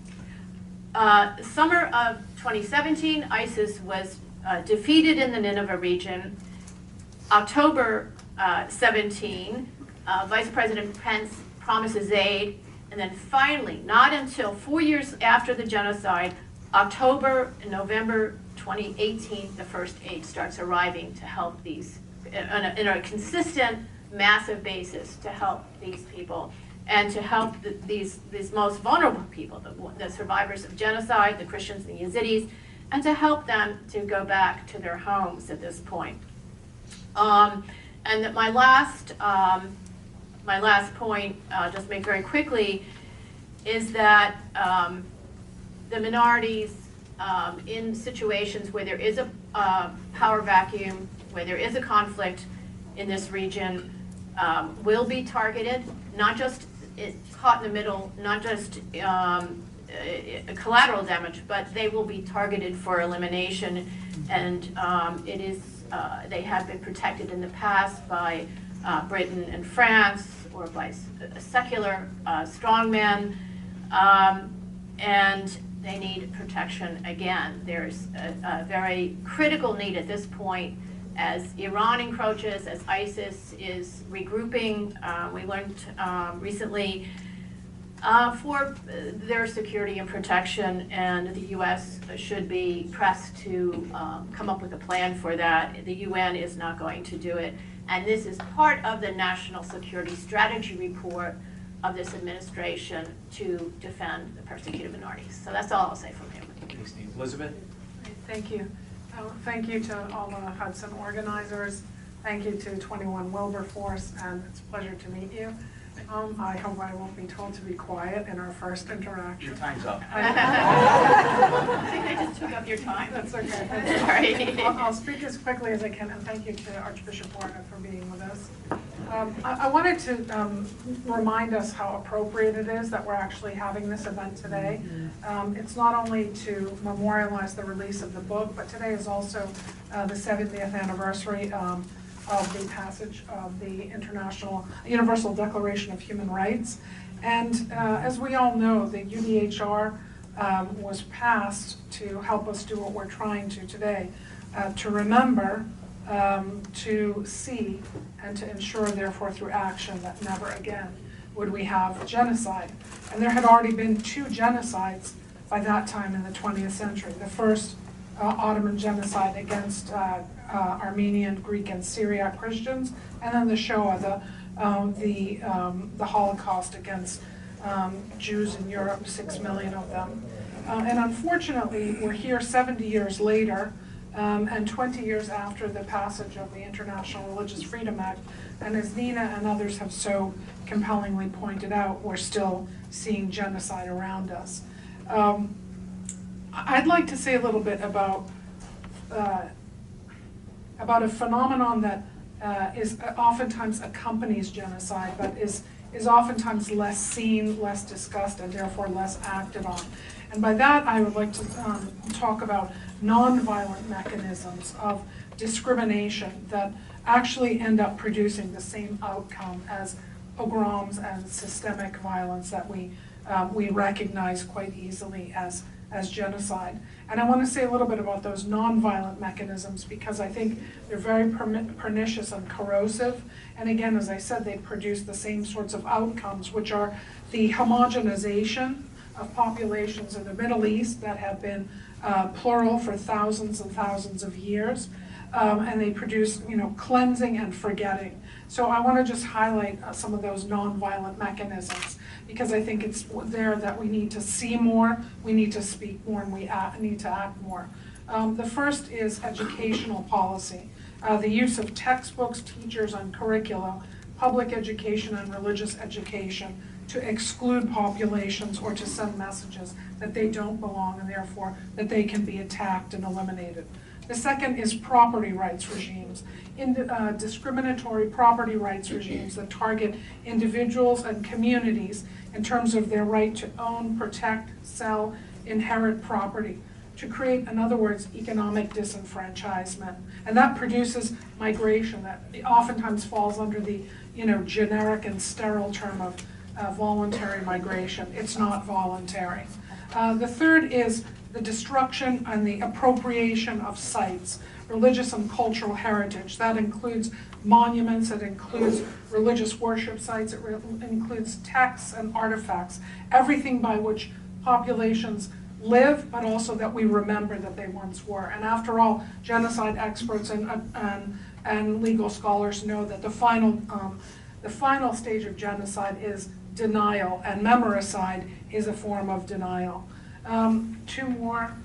Summer of 2017, ISIS was defeated in the Nineveh region. October 17, Vice President Pence promises aid, and then finally, not until 4 years after the genocide, October and November 2018, the first aid starts arriving to help these, in a consistent, massive basis to help these people and to help these most vulnerable people, the survivors of genocide, the Christians and the Yazidis, and to help them to go back to their homes at this point. And that my last point, just make very quickly, is that the minorities in situations where there is a power vacuum, where there is a conflict in this region, will be targeted, not just caught in the middle, not just collateral damage, but they will be targeted for elimination. And it is, they have been protected in the past by Britain and France, or by secular strongmen, and they need protection again. There's a very critical need at this point as Iran encroaches, as ISIS is regrouping. We learned recently for their security and protection, and the U.S. should be pressed to come up with a plan for that. The UN is not going to do it. And this is part of the National Security Strategy Report of this administration to defend the persecuted minorities. So that's all I'll say from here. Thanks, Steve. Elizabeth? Thank you. Thank you to all the Hudson organizers. Thank you to 21 Wilberforce, and it's a pleasure to meet you. I hope I won't be told to be quiet in our first interaction. Your time's up. I think I just took up your time. That's okay. Sorry. I'll speak as quickly as I can, and thank you to Archbishop Borda for being with us. I wanted to remind us how appropriate it is that we're actually having this event today. It's not only to memorialize the release of the book, but today is also the 70th anniversary of the passage of the Universal Declaration of Human Rights. And as we all know, the UDHR was passed to help us do what we're trying to today, to remember, to see, and to ensure, therefore, through action, that never again would we have genocide. And there had already been 2 genocides by that time in the 20th century. The first Ottoman genocide against Armenian, Greek, and Syriac Christians, and then the Shoah, the Holocaust against Jews in Europe, 6 million of them. And unfortunately, we're here 70 years later, and 20 years after the passage of the International Religious Freedom Act, and as Nina and others have so compellingly pointed out, we're still seeing genocide around us. I'd like to say a little bit about a phenomenon that is oftentimes accompanies genocide, but is oftentimes less seen, less discussed, and therefore less acted on. And by that, I would like to talk about nonviolent mechanisms of discrimination that actually end up producing the same outcome as pogroms and systemic violence that we recognize quite easily as genocide. And I want to say a little bit about those nonviolent mechanisms because I think they're very pernicious and corrosive. And again, as I said, they produce the same sorts of outcomes, which are the homogenization of populations in the Middle East that have been plural for thousands and thousands of years. And they produce, cleansing and forgetting. So I want to just highlight some of those nonviolent mechanisms because I think it's there that we need to see more, we need to speak more, and we need to act more. The first is educational policy. The use of textbooks, teachers, and curricula, public education and religious education to exclude populations or to send messages that they don't belong and therefore that they can be attacked and eliminated. The second is property rights regimes, discriminatory property rights regimes that target individuals and communities in terms of their right to own, protect, sell, inherit property, to create, in other words, economic disenfranchisement. And that produces migration that oftentimes falls under the generic and sterile term of voluntary migration. It's not voluntary. The third is the destruction and the appropriation of sites, religious and cultural heritage. That includes monuments, it includes religious worship sites, it includes texts and artifacts, everything by which populations live, but also that we remember that they once were. And after all, genocide experts and legal scholars know that the final stage of genocide is denial, and memoricide is a form of denial. 2 more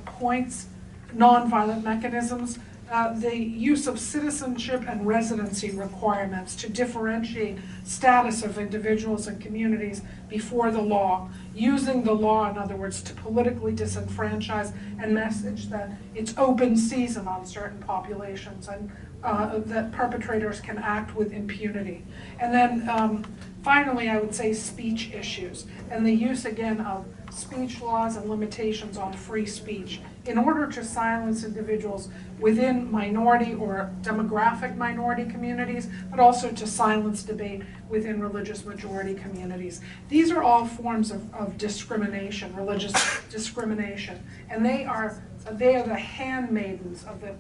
points, nonviolent mechanisms. The use of citizenship and residency requirements to differentiate status of individuals and communities before the law. Using the law, in other words, to politically disenfranchise and message that it's open season on certain populations and that perpetrators can act with impunity. And then finally, I would say speech issues and the use again of speech laws and limitations on free speech in order to silence individuals within minority or demographic minority communities, but also to silence debate within religious majority communities. These are all forms of discrimination, religious discrimination, and they are the handmaidens of the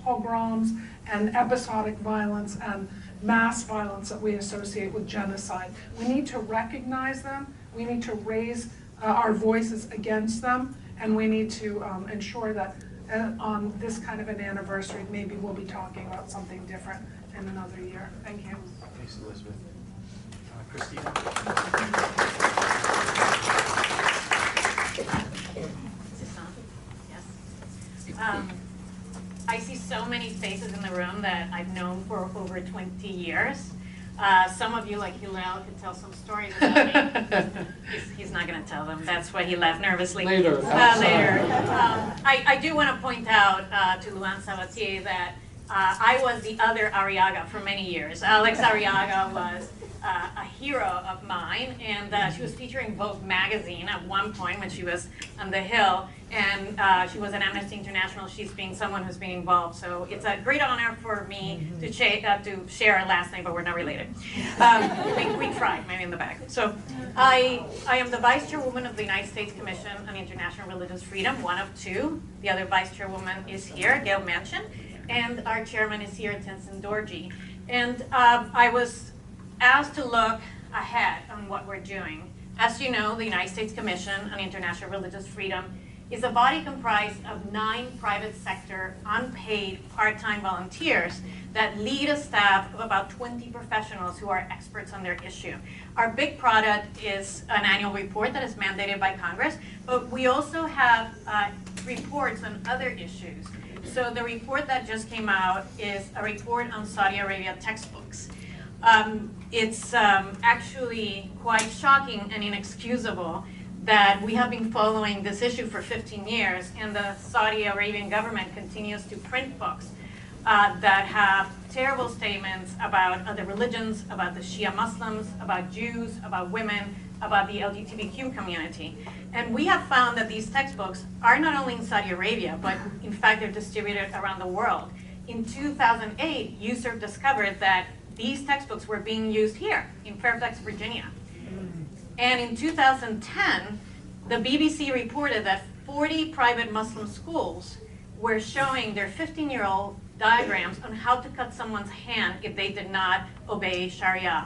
pogroms and episodic violence and mass violence that we associate with genocide. We need to recognize them, we need to raise our voices against them, and we need to ensure that on this kind of an anniversary, maybe we'll be talking about something different in another year. Thank you. Thanks, Elizabeth. Christina? Is this on? Yes. I see so many faces in the room that I've known for over 20 years. Some of you, like Hillel, could tell some stories about me. He's not going to tell them. That's why he laughed nervously. Later. I do want to point out to Luan Sabatier that I was the other Arriaga for many years. Alex Arriaga was a hero of mine, and she was featuring Vogue magazine at one point when she was on the Hill, and she was at Amnesty International. She's being someone who's been involved, so it's a great honor for me to share our last name, but we're not related. We tried, maybe in the back. So I am the Vice Chairwoman of the United States Commission on International Religious Freedom, one of 2. The other Vice Chairwoman is here, Gail Manchin, and our Chairman is here, Tenzin Dorji. And I was asked to look ahead on what we're doing. As you know, the United States Commission on International Religious Freedom is a body comprised of 9 private sector, unpaid, part-time volunteers that lead a staff of about 20 professionals who are experts on their issue. Our big product is an annual report that is mandated by Congress, but we also have reports on other issues. So the report that just came out is a report on Saudi Arabia textbooks. It's actually quite shocking and inexcusable that we have been following this issue for 15 years and the Saudi Arabian government continues to print books that have terrible statements about other religions, about the Shia Muslims, about Jews, about women, about the LGBTQ community. And we have found that these textbooks are not only in Saudi Arabia, but in fact they're distributed around the world. In 2008, USERV discovered that these textbooks were being used here in Fairfax, Virginia. And in 2010, the BBC reported that 40 private Muslim schools were showing their 15-year-old diagrams on how to cut someone's hand if they did not obey Sharia.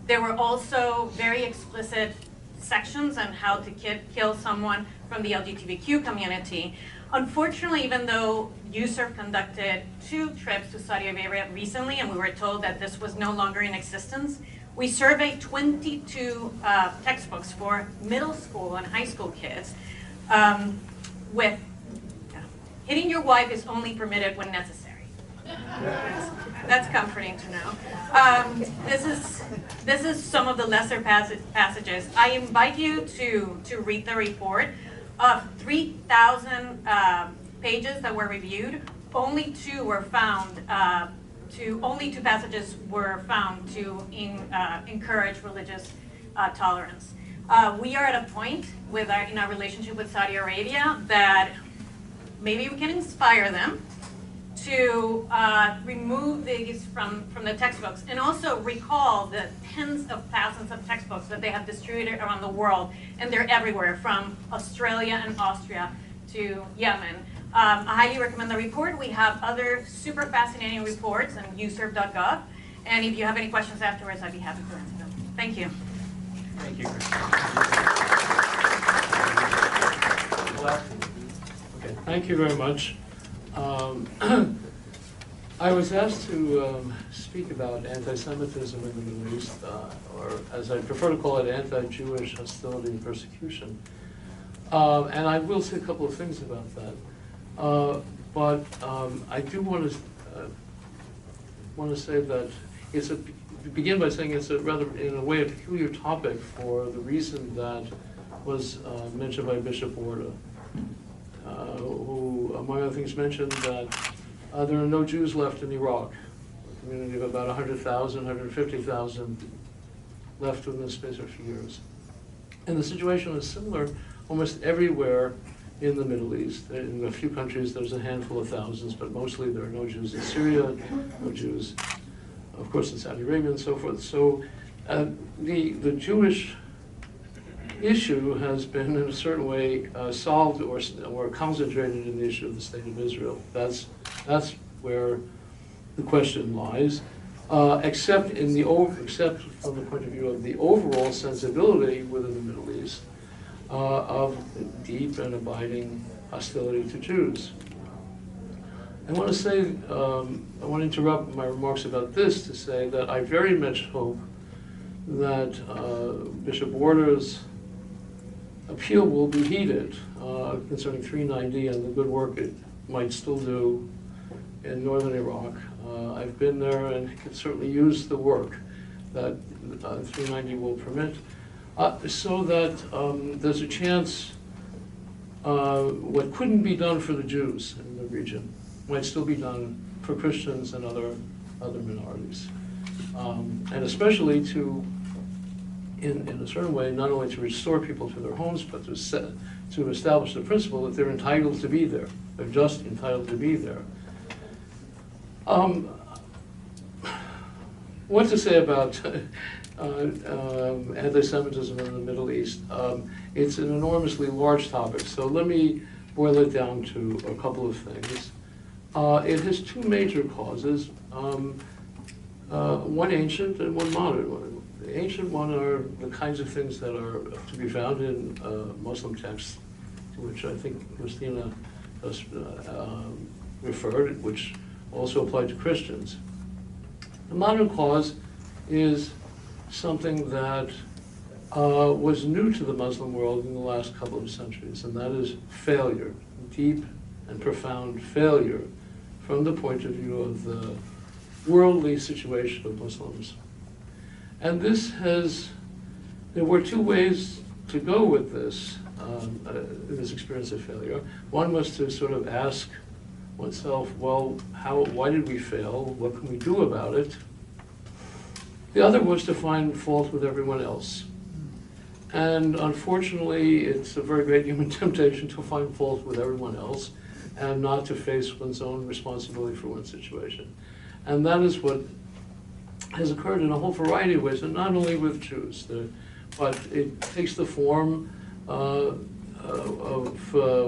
There were also very explicit sections on how to kill someone from the LGBTQ community. Unfortunately, even though USERV conducted 2 trips to Saudi Arabia recently, and we were told that this was no longer in existence, we surveyed 22 textbooks for middle school and high school kids with hitting your wife is only permitted when necessary. That's comforting to know. This is some of the lesser passages. I invite you to read the report. Of 3,000 pages that were reviewed, only 2 were found. Only 2 passages were found to encourage religious tolerance. We are at a point in our relationship with Saudi Arabia that maybe we can inspire them to remove these from the textbooks and also recall the tens of thousands of textbooks that they have distributed around the world, and they're everywhere from Australia and Austria to Yemen. I highly recommend the report. We have other super fascinating reports on userv.gov, and if you have any questions afterwards, I'd be happy to answer them. Thank you. Thank you, Okay, thank you very much. I was asked to speak about anti-Semitism in the Middle East, or as I prefer to call it, anti-Jewish hostility and persecution. And I will say a couple of things about that. But I do want to say that begin by saying it's a rather, in a way, a peculiar topic for the reason that was mentioned by Bishop Borda, who, among other things, mentioned that there are no Jews left in Iraq, a community of about 100,000, 150,000 left within the space of a few years. And the situation is similar almost everywhere in the Middle East. In a few countries there's a handful of thousands, but mostly there are no Jews in Syria, no Jews, of course, in Saudi Arabia and so forth. So the Jewish issue has been, in a certain way, solved or concentrated in the issue of the State of Israel. That's where the question lies, except from the point of view of the overall sensibility within the Middle East of deep and abiding hostility to Jews. I want to say, I want to interrupt my remarks about this to say that I very much hope that Bishop Borda's appeal will be heeded concerning 390 and the good work it might still do in northern Iraq. I've been there and can certainly use the work that 390 will permit, so that there's a chance what couldn't be done for the Jews in the region might still be done for Christians and other minorities. And especially to, in a certain way, not only to restore people to their homes, but to establish the principle that they're entitled to be there. They're just entitled to be there. What to say about anti-Semitism in the Middle East? It's an enormously large topic, so let me boil it down to a couple of things. It has 2 major causes, one ancient and one modern. The ancient one are the kinds of things that are to be found in Muslim texts, to which I think Christina just referred, which also apply to Christians. The modern cause is something that was new to the Muslim world in the last couple of centuries, and that is failure, deep and profound failure from the point of view of the worldly situation of Muslims. And there were two ways to go with this experience of failure. One was to sort of ask oneself, well, why did we fail? What can we do about it? The other was to find fault with everyone else. And unfortunately, it's a very great human temptation to find fault with everyone else and not to face one's own responsibility for one's situation. And that is what has occurred in a whole variety of ways, and not only with Jews, but it takes the form of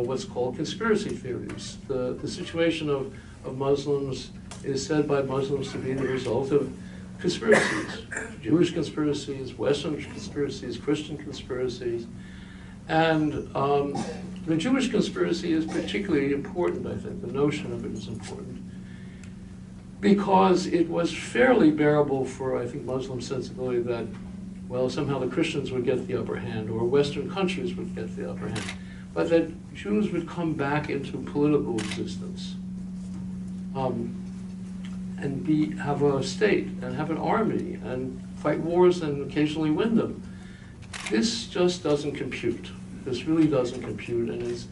what's called conspiracy theories. The situation of Muslims is said by Muslims to be the result of conspiracies, Jewish conspiracies, Western conspiracies, Christian conspiracies. And the Jewish conspiracy is particularly important, I think. The notion of it is important, because it was fairly bearable for, I think, Muslim sensibility that, well, somehow the Christians would get the upper hand, or Western countries would get the upper hand, but that Jews would come back into political existence, and have a state, and have an army, and fight wars, and occasionally win them. This just doesn't compute. This really doesn't compute, and it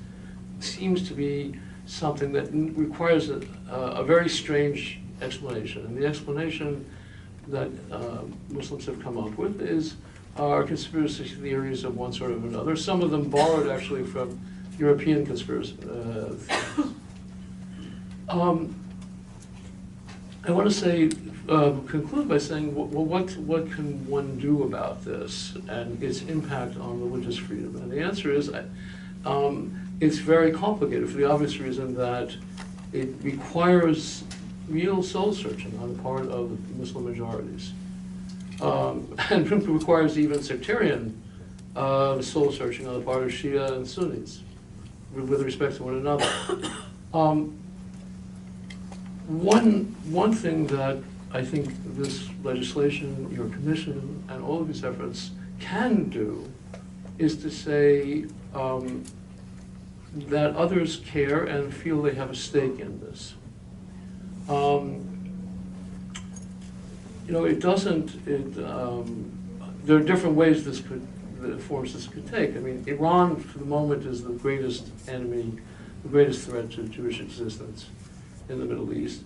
seems to be something that requires a very strange explanation. And the explanation that Muslims have come up with are conspiracy theories of one sort or another. Some of them borrowed actually from European conspiracy theories. I want to say, conclude by saying, well, what can one do about this and its impact on religious freedom? And the answer is, it's very complicated for the obvious reason that it requires real soul searching on the part of the Muslim majorities. And it requires even sectarian soul searching on the part of Shia and Sunnis with respect to one another. One thing that I think this legislation, your commission, and all of these efforts can do is to say that others care and feel they have a stake in this. There are different ways the forms this could take. I mean, Iran, for the moment, is the greatest enemy, the greatest threat to Jewish existence in the Middle East.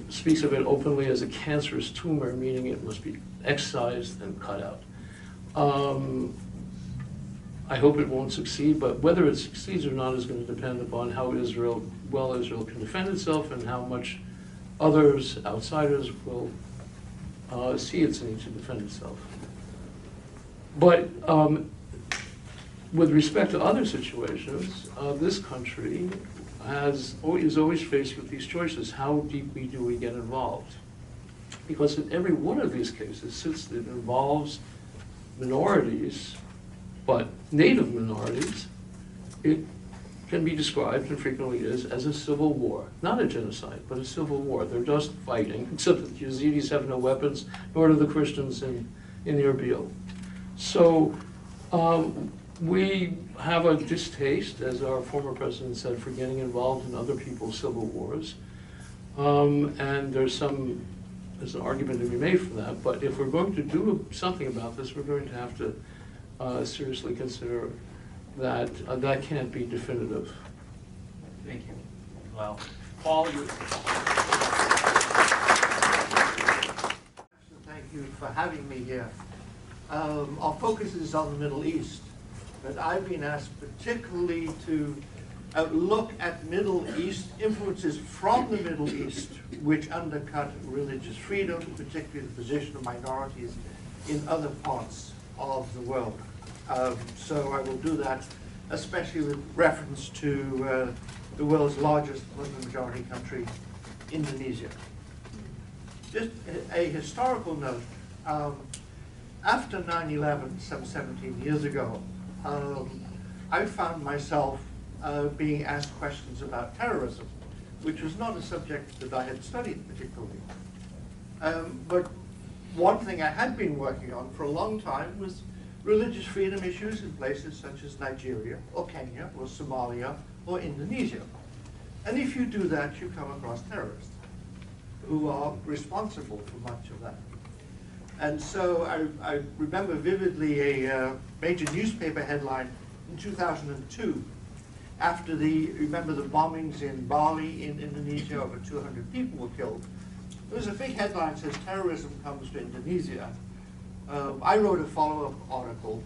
Speaks of it openly as a cancerous tumor, meaning it must be excised and cut out. I hope it won't succeed, but whether it succeeds or not is going to depend upon how Israel can defend itself and how much others, outsiders, will see its need to defend itself. But with respect to other situations, this country is always faced with these choices. How deeply do we get involved? Because in every one of these cases, since it involves minorities, but native minorities, it can be described, and frequently is, as a civil war. Not a genocide, but a civil war. They're just fighting, except that the Yazidis have no weapons, nor do the Christians in Erbil. So we have a distaste, as our former president said, for getting involved in other people's civil wars. And there's an argument to be made for that, but if we're going to do something about this, we're going to have to seriously consider that that can't be definitive. Thank you. Well, Paul, Thank you for having me here. Our focus is on the Middle East, but I've been asked particularly to look at Middle East influences from the Middle East which undercut religious freedom, particularly the position of minorities in other parts of the world. So I will do that, especially with reference to the world's largest Muslim majority country, Indonesia. Just a historical note, After 9/11, some 17 years ago, I found myself being asked questions about terrorism, which was not a subject that I had studied particularly. But one thing I had been working on for a long time was religious freedom issues in places such as Nigeria, or Kenya, or Somalia, or Indonesia. And if you do that, you come across terrorists who are responsible for much of that. And so I remember vividly a major newspaper headline in 2002, after remember the bombings in Bali in Indonesia, over 200 people were killed. There was a big headline that says, terrorism comes to Indonesia. I wrote a follow-up article,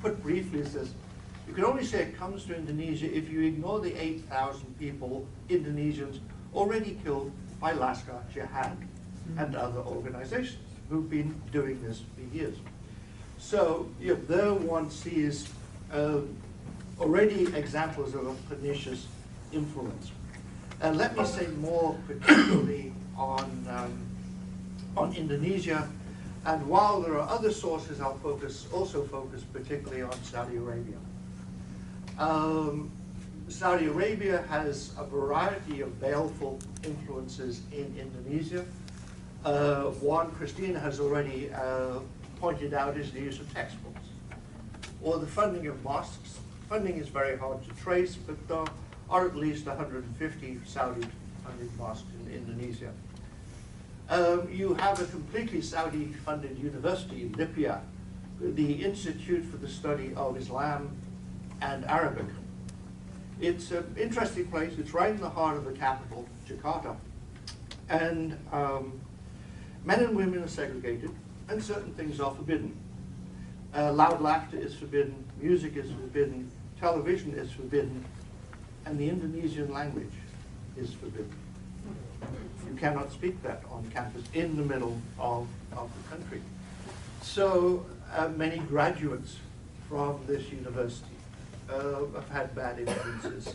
put briefly, it says, you can only say it comes to Indonesia if you ignore the 8,000 people, Indonesians, already killed by Laskar Jihad and other organizations who've been doing this for years. So there one sees already examples of a pernicious influence. And let me say more particularly on Indonesia. And while there are other sources, I'll also focus particularly on Saudi Arabia. Saudi Arabia has a variety of baleful influences in Indonesia. One Christina has already pointed out is the use of textbooks, or the funding of mosques. Funding is very hard to trace, but there are at least 150 Saudi-funded mosques in Indonesia. You have a completely Saudi-funded university, Lipia, the Institute for the Study of Islam and Arabic. It's an interesting place. It's right in the heart of the capital, Jakarta. And men and women are segregated, and certain things are forbidden. Loud laughter is forbidden, music is forbidden, television is forbidden, and the Indonesian language is forbidden. You cannot speak that on campus in the middle of the country. So many graduates from this university have had bad influences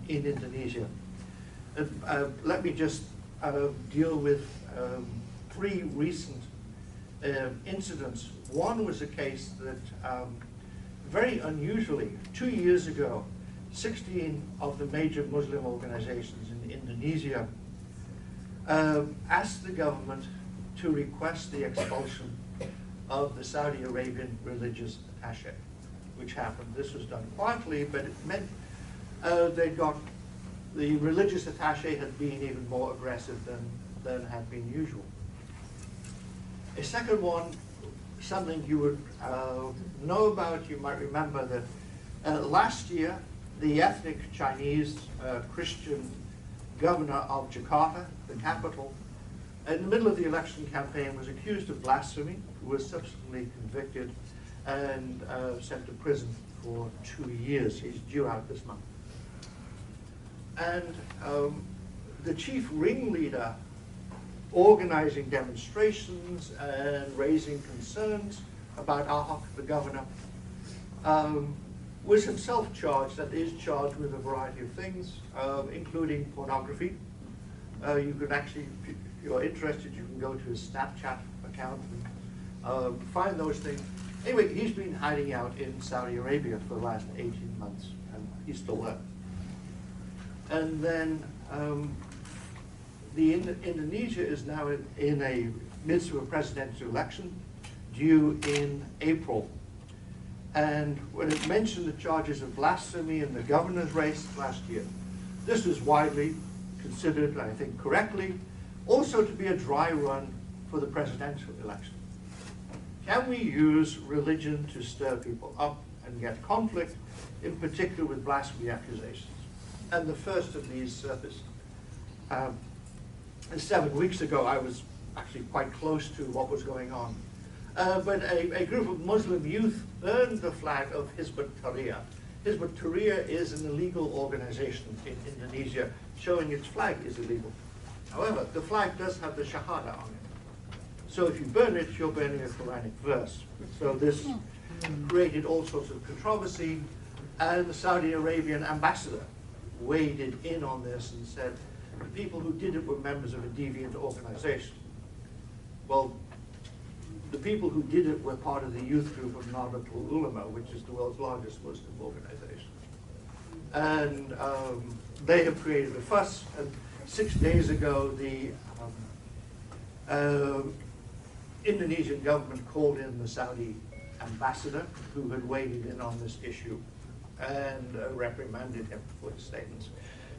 in Indonesia. Let me just deal with 3 recent incidents. One was a case that very unusually, 2 years ago, 16 of the major Muslim organizations in Indonesia asked the government to request the expulsion of the Saudi Arabian religious attaché, which happened. This was done quietly, but it meant the religious attaché had been even more aggressive than had been usual. A second one, something you would know about, you might remember that last year, the ethnic Chinese Christian governor of Jakarta, the capital, in the middle of the election campaign was accused of blasphemy, was subsequently convicted and sent to prison for 2 years. He's due out this month. And the chief ringleader organizing demonstrations and raising concerns about Ahok, the governor, was himself charged, that is charged with a variety of things, including pornography. You can actually, if you're interested, you can go to his Snapchat account and find those things. Anyway, he's been hiding out in Saudi Arabia for the last 18 months, and he's still there. And then Indonesia is now in a midst of a presidential election due in April. And when it mentioned the charges of blasphemy in the governor's race last year, this was widely considered, I think correctly, also to be a dry run for the presidential election. Can we use religion to stir people up and get conflict, in particular with blasphemy accusations? And the first of these surfaced. 7 weeks ago, I was actually quite close to what was going on. But a group of Muslim youth burned the flag of Hizb ut-Tahrir. Hizb ut-Tahrir is an illegal organization in Indonesia, showing its flag is illegal. However, the flag does have the Shahada on it. So if you burn it, you're burning a Quranic verse. So this created all sorts of controversy, and the Saudi Arabian ambassador waded in on this and said the people who did it were members of a deviant organization. Well, the people who did it were part of the youth group of Nahdlatul Ulama, which is the world's largest Muslim organization. And they have created a fuss. And 6 days ago, the Indonesian government called in the Saudi ambassador, who had weighed in on this issue, and reprimanded him for his statements.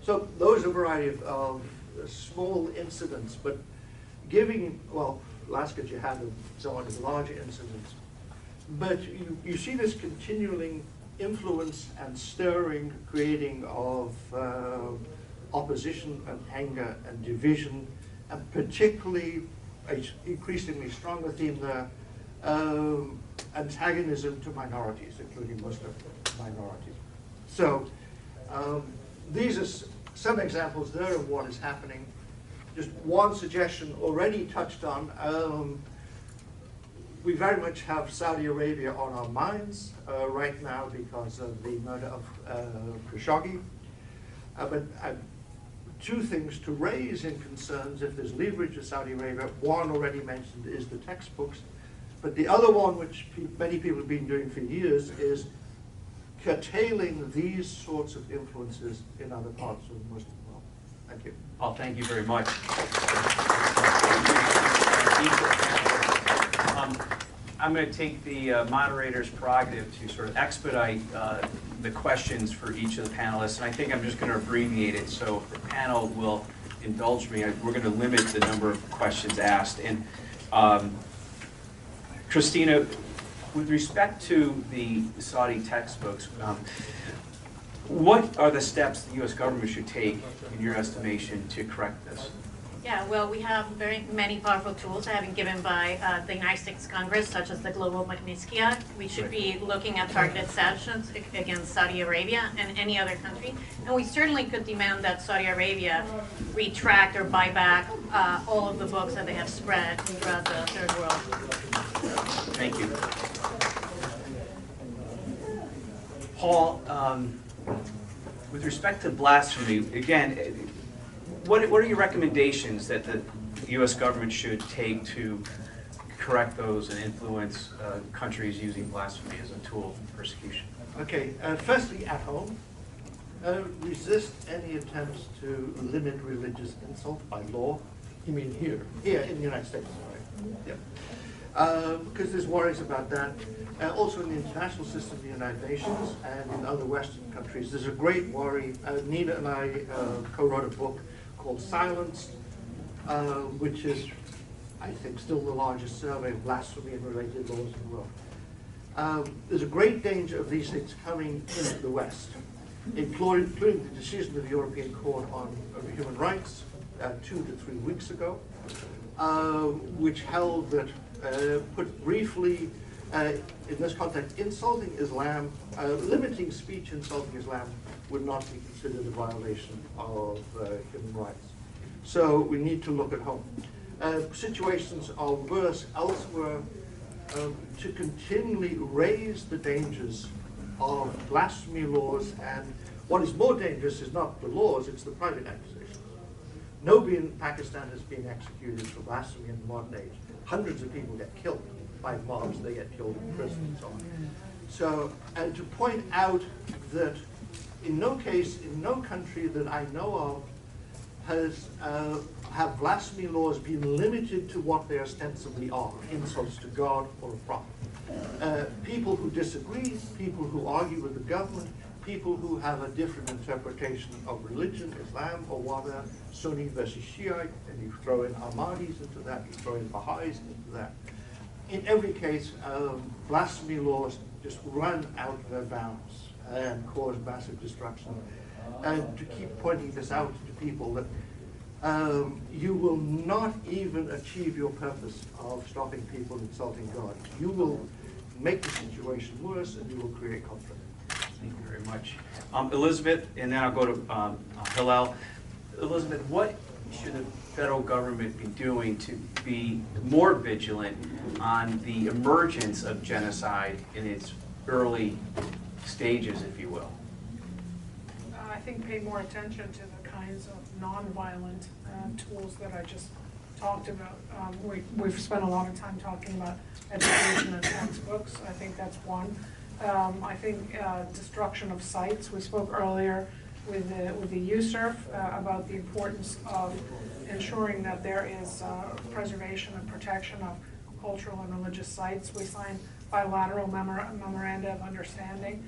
So those are a variety of small incidents, but giving, well, Lasker Jihad and so on is larger incidents. But you see this continuing influence and stirring, creating of opposition and anger and division, and particularly an increasingly stronger theme there, antagonism to minorities, including Muslim minorities. So these are some examples there of what is happening. Just one suggestion already touched on. We very much have Saudi Arabia on our minds right now because of the murder of Khashoggi. But two things to raise in concerns if there's leverage of Saudi Arabia. One already mentioned is the textbooks. But the other one, which many people have been doing for years, is curtailing these sorts of influences in other parts of the Muslim world. Thank you. Paul, thank you very much. I'm going to take the moderator's prerogative to sort of expedite the questions for each of the panelists, and I think I'm just going to abbreviate it, so if the panel will indulge me, we're going to limit the number of questions asked. And Christina, with respect to the Saudi textbooks, what are the steps the U.S. government should take, in your estimation, to correct this? Yeah, well, we have very many powerful tools that have been given by the United States Congress, such as the Global Magnitsky Act. We should be looking at targeted sanctions against Saudi Arabia and any other country. And we certainly could demand that Saudi Arabia retract or buy back all of the books that they have spread throughout the third world. Thank you. Paul, with respect to blasphemy, again, what are your recommendations that the U.S. government should take to correct those and influence countries using blasphemy as a tool of persecution? Okay, firstly, at home, resist any attempts to limit religious insult by law. You mean here? Here in the United States, sorry. Yeah. Because there's worries about that. Also in the international system, the United Nations, and in other Western countries, there's a great worry. Nina and I co-wrote a book called Silenced, which is, I think, still the largest survey of blasphemy and related laws in the world. There's a great danger of these things coming into the West, including the decision of the European Court on Human Rights 2 to 3 weeks ago, which held that, put briefly, in this context, insulting Islam, limiting speech insulting Islam would not be considered a violation of human rights. So we need to look at home. Situations are worse elsewhere. To continually raise the dangers of blasphemy laws, and what is more dangerous is not the laws, it's the private accusations. Nobody in Pakistan has been executed for blasphemy in the modern age. Hundreds of people get killed by mobs, they get killed in prison and so on. So, and to point out that in no case, in no country that I know of, has have blasphemy laws been limited to what they ostensibly are, insults to God or a prophet. People who disagree, people who argue with the government, people who have a different interpretation of religion, Islam or whatever, Sunni versus Shiite, and you throw in Ahmadis into that, you throw in Baha'is into that. In every case, blasphemy laws just run out of their bounds and cause massive destruction. And to keep pointing this out to people that you will not even achieve your purpose of stopping people insulting God. You will make the situation worse and you will create conflict. Thank you very much. Elizabeth, and then I'll go to Hillel. Elizabeth, what should the federal government be doing to be more vigilant on the emergence of genocide in its early stages, if you will? I think pay more attention to the kinds of nonviolent tools that I just talked about, we've spent a lot of time talking about education and textbooks. I think that's one. I think destruction of sites. We spoke earlier with the USERF about the importance of ensuring that there is preservation and protection of cultural and religious sites. We signed bilateral memoranda of understanding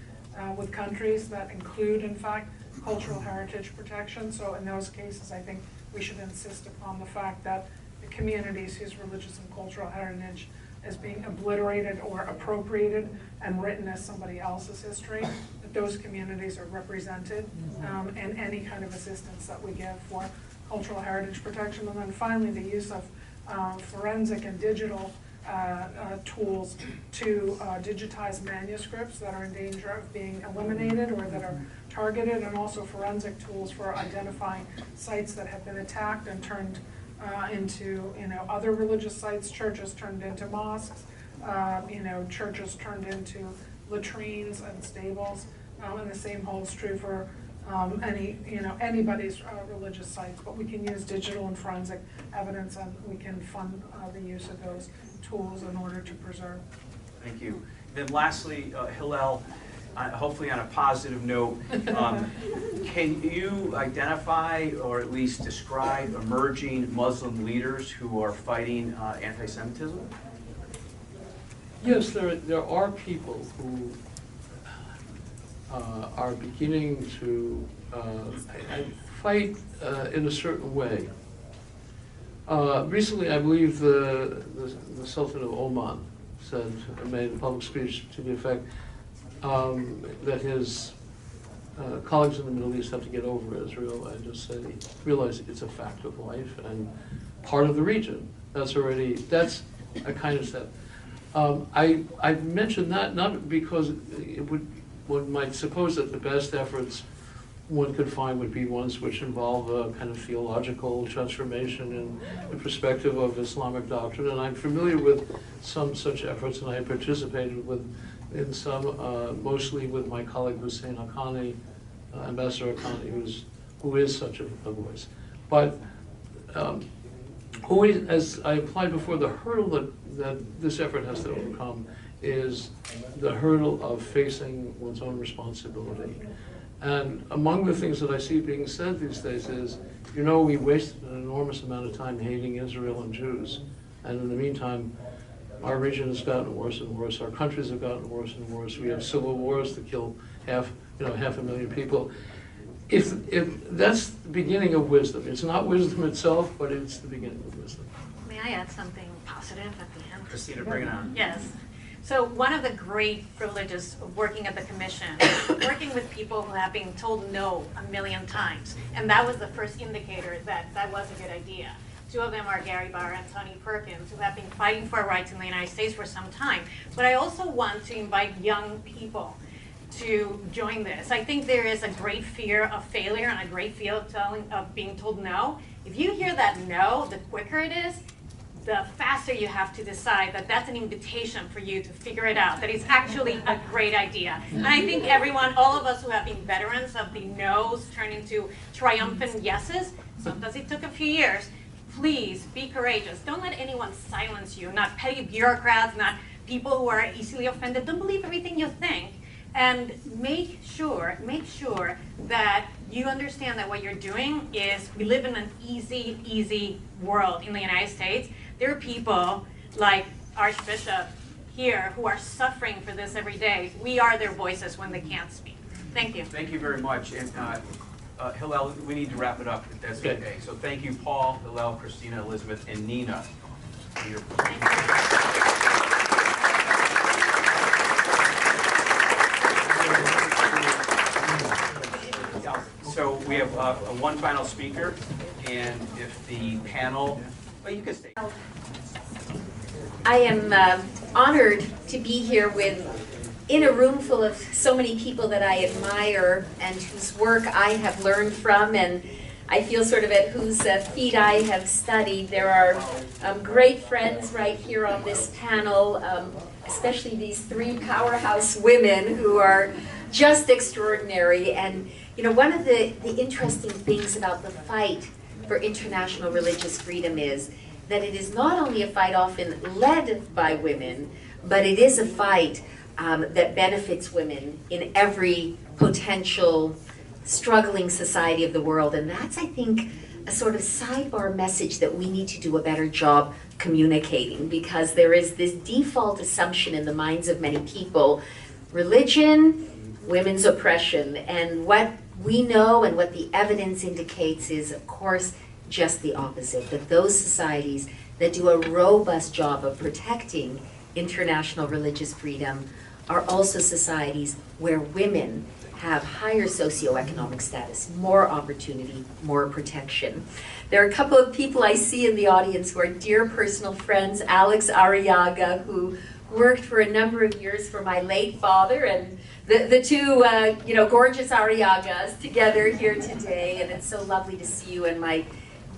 with countries that include, in fact, cultural heritage protection. So in those cases, I think we should insist upon the fact that the communities whose religious and cultural heritage is being obliterated or appropriated and written as somebody else's history, that those communities are represented in any kind of assistance that we give for cultural heritage protection. And then finally, the use of forensic and digital tools to digitize manuscripts that are in danger of being eliminated or that are targeted, and also forensic tools for identifying sites that have been attacked and turned into, other religious sites, churches turned into mosques, churches turned into latrines and stables, and the same holds true for anybody's religious sites. But we can use digital and forensic evidence, and we can fund the use of those tools in order to preserve. Thank you. Then lastly, Hillel, hopefully on a positive note, can you identify or at least describe emerging Muslim leaders who are fighting anti-Semitism? Yes, there are people who are beginning to fight in a certain way. Recently, I believe the Sultan of Oman made a public speech to the effect that his colleagues in the Middle East have to get over Israel and just say, realize it's a fact of life and part of the region. That's a kind of step. I mentioned that not because one might suppose that the best efforts one could find would be ones which involve a kind of theological transformation in the perspective of Islamic doctrine. And I'm familiar with some such efforts, and I participated in some, mostly with my colleague Hussein Haqqani, Ambassador Haqqani, who is such a voice. But always, as I implied before, the hurdle that this effort has to overcome is the hurdle of facing one's own responsibility. And among the things that I see being said these days is, we wasted an enormous amount of time hating Israel and Jews. And in the meantime, our region has gotten worse and worse. Our countries have gotten worse and worse. We have civil wars that kill half a million people. If that's the beginning of wisdom. It's not wisdom itself, but it's the beginning of wisdom. May I add something positive at the end? Christina, bring it on. Yes. So one of the great privileges of working at the commission, working with people who have been told no a million times, and that was the first indicator that was a good idea. Two of them are Gary Barr and Tony Perkins, who have been fighting for rights in the United States for some time. But I also want to invite young people to join this. I think there is a great fear of failure and a great fear of being told no. If you hear that no, the quicker it is, the faster you have to decide that that's an invitation for you to figure it out, that it's actually a great idea. And I think all of us who have been veterans of the no's turn into triumphant yeses, sometimes it took a few years, please be courageous. Don't let anyone silence you, not petty bureaucrats, not people who are easily offended. Don't believe everything you think. And make sure that you understand that what you're doing is, we live in an easy world in the United States. There are people like Archbishop here who are suffering for this every day. We are their voices when they can't speak. Thank you. Thank you very much. And Hillel, we need to wrap it up if that's okay. So thank you, Paul, Hillel, Christina, Elizabeth, and Nina for your So we have one final speaker, and if the panel, well, you can stay. I am honored to be here in a room full of so many people that I admire and whose work I have learned from, and I feel sort of at whose feet I have studied. There are great friends right here on this panel, especially these three powerhouse women who are just extraordinary. And one of the interesting things about the fight for international religious freedom is that it is not only a fight often led by women, but it is a fight that benefits women in every potential struggling society of the world. And that's, I think, a sort of sidebar message that we need to do a better job communicating, because there is this default assumption in the minds of many people: religion, women's oppression. And what we know and what the evidence indicates is, of course, just the opposite, that those societies that do a robust job of protecting international religious freedom are also societies where women have higher socioeconomic status, more opportunity, more protection. There are a couple of people I see in the audience who are dear personal friends. Alex Arriaga, who worked for a number of years for my late father, and the two gorgeous Arriagas together here today, and it's so lovely to see you, and my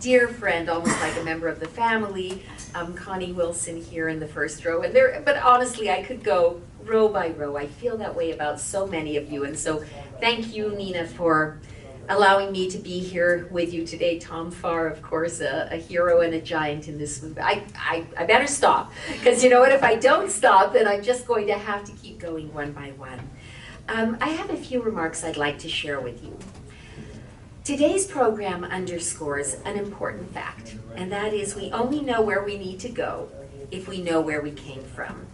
dear friend, almost like a member of the family, Connie Wilson here in the first row. And but honestly, I could go row by row. I feel that way about so many of you. And so thank you, Nina, for allowing me to be here with you today. Tom Farr, of course, a hero and a giant in this movement. I better stop, because you know what, if I don't stop, then I'm just going to have to keep going one by one. I have a few remarks I'd like to share with you. Today's program underscores an important fact, and that is we only know where we need to go if we know where we came from.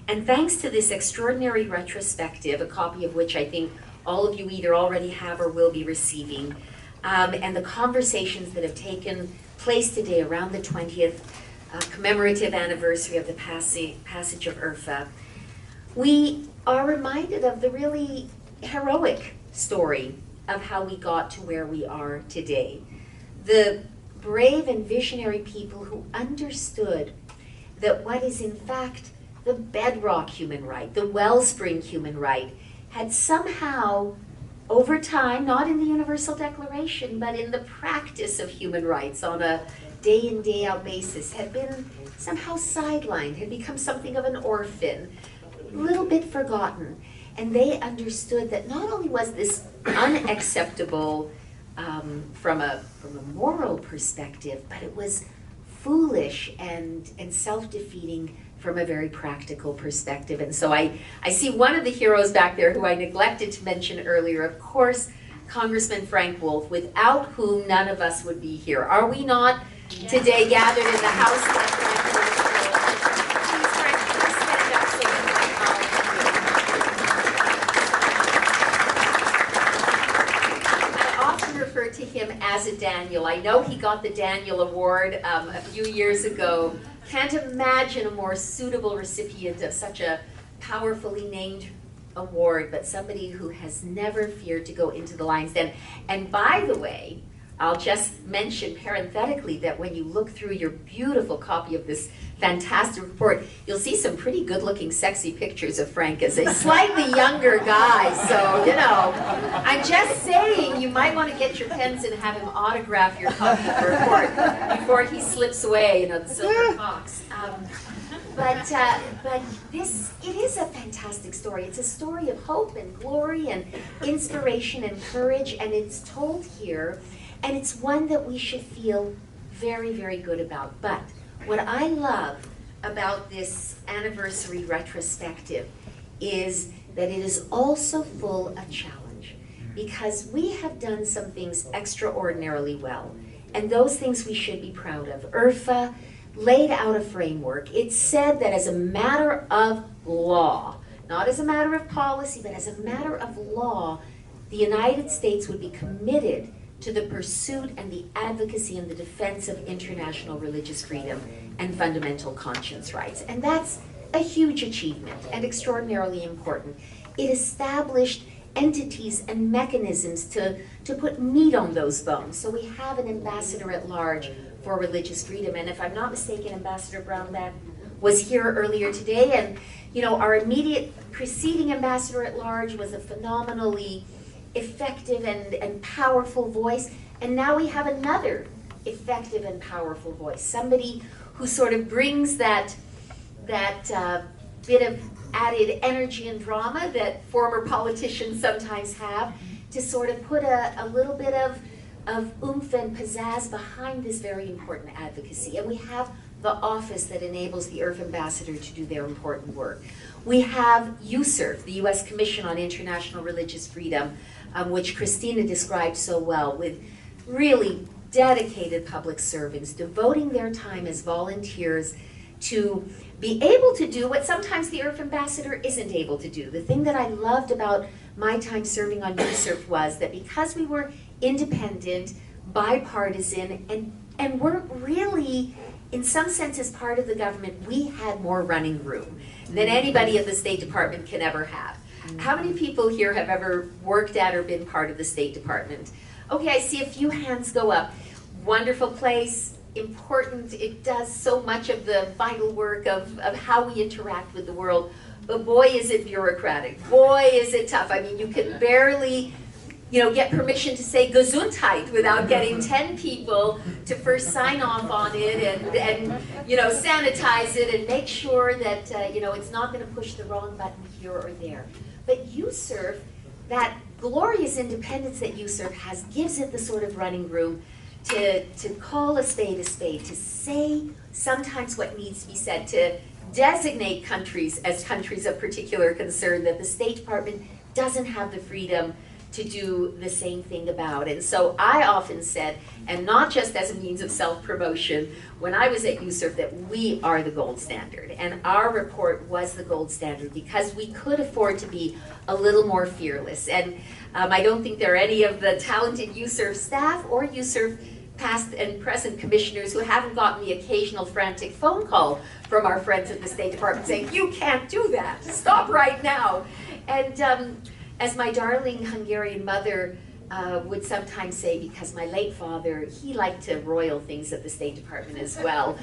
And thanks to this extraordinary retrospective, a copy of which I think all of you either already have or will be receiving, and the conversations that have taken place today around the 20th commemorative anniversary of the passage of Urfa, we are reminded of the really heroic story of how we got to where we are today. The brave and visionary people who understood that what is in fact the bedrock human right, the wellspring human right, had somehow, over time, not in the Universal Declaration, but in the practice of human rights on a day in, day out basis, had been somehow sidelined, had become something of an orphan, a little bit forgotten. And they understood that not only was this unacceptable from a moral perspective, but it was foolish and self-defeating from a very practical perspective. And so I see one of the heroes back there who I neglected to mention earlier, of course, Congressman Frank Wolf, without whom none of us would be here. Are we not today gathered in the House of Representatives? Please, Frank, please stand up so we can I often refer to him as a Daniel. I know he got the Daniel Award a few years ago. Can't imagine a more suitable recipient of such a powerfully named award, but somebody who has never feared to go into the lion's den. And by the way, I'll just mention parenthetically that when you look through your beautiful copy of this fantastic report, you'll see some pretty good-looking, sexy pictures of Frank as a slightly younger guy. So, you know, I'm just saying you might want to get your pens and have him autograph your copy of the report before he slips away, the silver fox. But it is a fantastic story. It's a story of hope and glory and inspiration and courage, and it's told here. And it's one that we should feel very, very good about. But what I love about this anniversary retrospective is that it is also full of challenge, because we have done some things extraordinarily well, and those things we should be proud of. Urfa laid out a framework. It said that as a matter of law, not as a matter of policy, but as a matter of law, the United States would be committed to the pursuit and the advocacy and the defense of international religious freedom and fundamental conscience rights. And that's a huge achievement and extraordinarily important. It established entities and mechanisms to put meat on those bones. So we have an ambassador at large for religious freedom. And if I'm not mistaken, Ambassador Brownback was here earlier today. And, you know, our immediate preceding ambassador at large was a phenomenally effective and powerful voice, and now we have another effective and powerful voice, somebody who sort of brings that bit of added energy and drama that former politicians sometimes have, to sort of put a little bit of of oomph and pizzazz behind this very important advocacy. And we have the office that enables the IRF ambassador to do their important work. We have USCIRF, the U.S. Commission on International Religious Freedom, which Christina described so well, with really dedicated public servants devoting their time as volunteers to be able to do what sometimes the IRF ambassador isn't able to do. The thing that I loved about my time serving on USCIRF was that because we were independent, bipartisan, and weren't really, in some senses, part of the government, we had more running room than anybody at the State Department can ever have. How many people here have ever worked at or been part of the State Department? Okay, I see a few hands go up. Wonderful place, important. It does so much of the vital work of how we interact with the world. But boy, is it bureaucratic. Boy, is it tough. I mean, you can barely, get permission to say Gesundheit without getting 10 people to first sign off on it and sanitize it and make sure that, it's not going to push the wrong button here or there. But USCIRF, that glorious independence that USCIRF has, gives it the sort of running room to call a spade, to say sometimes what needs to be said, to designate countries as countries of particular concern that the State Department doesn't have the freedom to do the same thing about. And so I often said, and not just as a means of self-promotion, when I was at USCIRF, that we are the gold standard. And our report was the gold standard because we could afford to be a little more fearless. And I don't think there are any of the talented USCIRF staff or USCIRF past and present commissioners who haven't gotten the occasional frantic phone call from our friends at the State Department saying, you can't do that, stop right now. And as my darling Hungarian mother would sometimes say, because my late father, he liked to royal things at the State Department as well.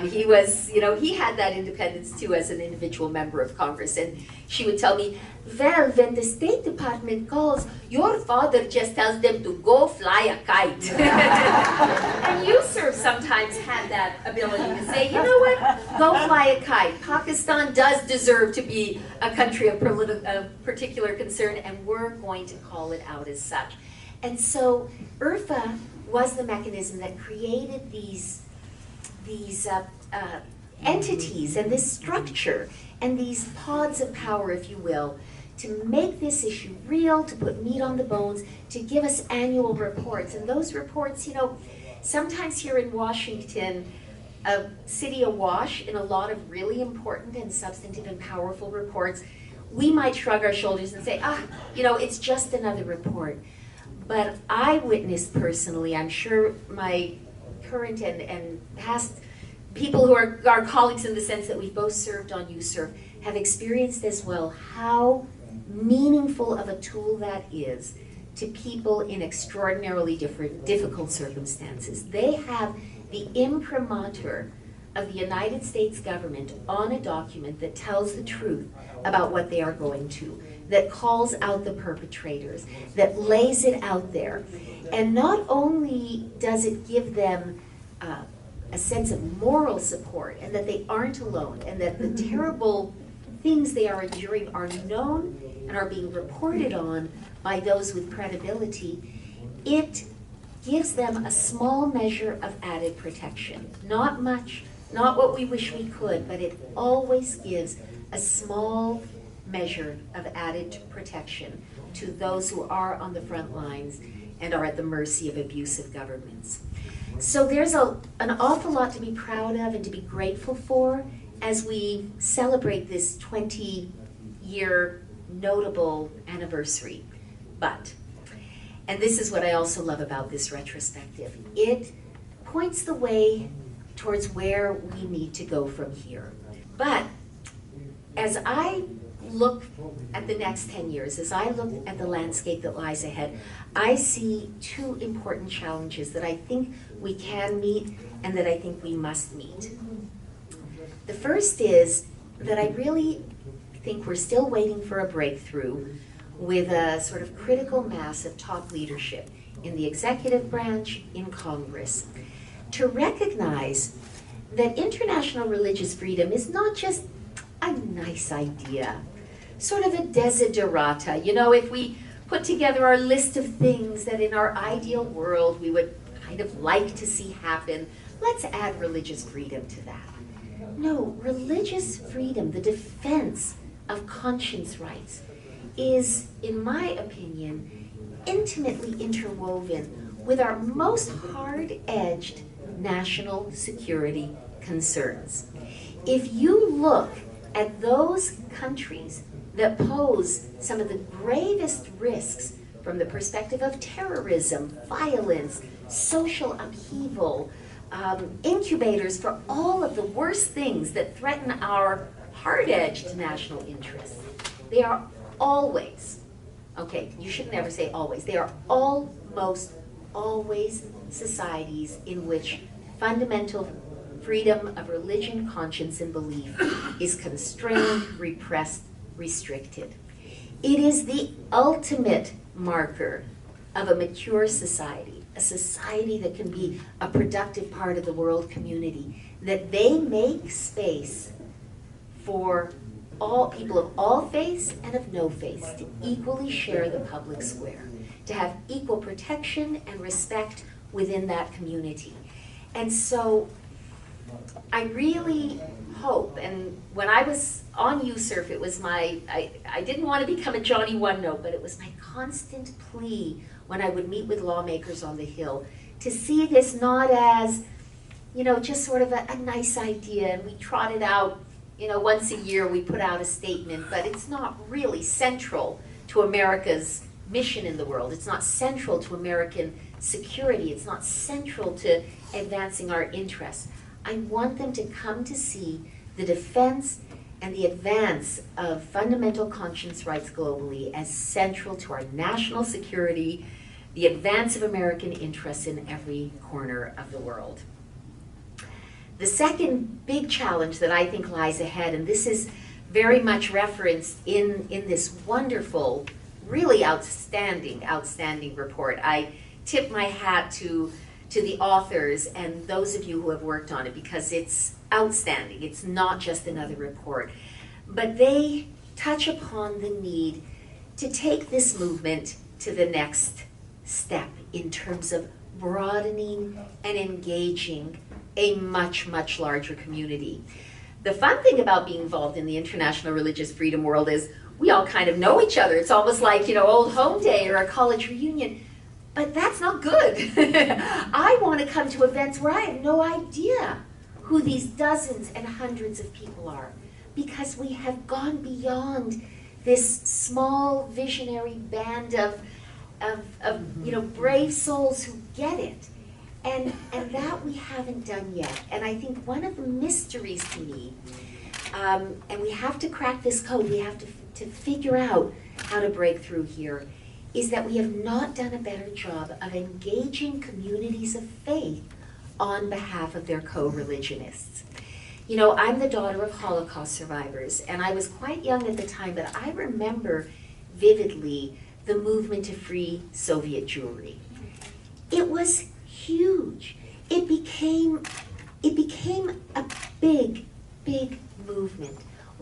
He was, he had that independence too as an individual member of Congress. And she would tell me, well, when the State Department calls, your father just tells them to go fly a kite. And USCIRF sometimes had that ability to say, you know what, go fly a kite. Pakistan does deserve to be a country of particular concern, and we're going to call it out as such. And so IRFA was the mechanism that created these entities and this structure and these pods of power, if you will, to make this issue real, to put meat on the bones, to give us annual reports. And those reports, sometimes here in Washington, a city awash in a lot of really important and substantive and powerful reports, we might shrug our shoulders and say, it's just another report. But I witnessed personally, I'm sure my current and past people who are our colleagues in the sense that we've both served on USCIRF have experienced as well how meaningful of a tool that is to people in extraordinarily difficult circumstances. They have the imprimatur of the United States government on a document that tells the truth about what they are going to, that calls out the perpetrators, that lays it out there. And not only does it give them a sense of moral support and that they aren't alone and that the terrible things they are enduring are known and are being reported on by those with credibility, it gives them a small measure of added protection. Not much, not what we wish we could, but it always gives a small measure of added protection to those who are on the front lines and are at the mercy of abusive governments. So there's an awful lot to be proud of and to be grateful for as we celebrate this 20-year notable anniversary. But, and this is what I also love about this retrospective, it points the way towards where we need to go from here. But as I look at the next 10 years, as I look at the landscape that lies ahead, I see two important challenges that I think we can meet and that I think we must meet. The first is that I really think we're still waiting for a breakthrough with a sort of critical mass of top leadership in the executive branch, in Congress, to recognize that international religious freedom is not just a nice idea, sort of a desiderata. If we put together our list of things that in our ideal world we would kind of like to see happen. Let's add religious freedom to that. No, religious freedom, the defense of conscience rights, is, in my opinion, intimately interwoven with our most hard-edged national security concerns. If you look at those countries that pose some of the gravest risks from the perspective of terrorism, violence, social upheaval, incubators for all of the worst things that threaten our hard-edged national interests, they are always, okay, you should never say always, they are almost always societies in which fundamental freedom of religion, conscience, and belief is constrained, repressed, restricted. It is the ultimate marker of a mature society, a society that can be a productive part of the world community, that they make space for all people of all faiths and of no faiths to equally share the public square, to have equal protection and respect within that community. And so I really hope, and when I was on USERF, it was I didn't want to become a Johnny One Note, but it was my constant plea when I would meet with lawmakers on the Hill to see this not as, just sort of a nice idea, and we trot it out, once a year we put out a statement, but it's not really central to America's mission in the world. It's not central to American security. It's not central to advancing our interests. I want them to come to see the defense and the advance of fundamental conscience rights globally as central to our national security, the advance of American interests in every corner of the world. The second big challenge that I think lies ahead, and this is very much referenced in this wonderful, really outstanding report. I tip my hat to the authors and those of you who have worked on it, because it's outstanding. It's not just another report. But they touch upon the need to take this movement to the next step in terms of broadening and engaging a much, much larger community. The fun thing about being involved in the international religious freedom world is we all kind of know each other. It's almost like, old home day or a college reunion. But that's not good. I want to come to events where I have no idea who these dozens and hundreds of people are, because we have gone beyond this small visionary band of brave souls who get it. And that we haven't done yet. And I think one of the mysteries to me, and we have to crack this code, we have to figure out how to break through here, is that we have not done a better job of engaging communities of faith on behalf of their co-religionists. I'm the daughter of Holocaust survivors, and I was quite young at the time, but I remember vividly the movement to free Soviet Jewry. It was huge. It became a big, big movement,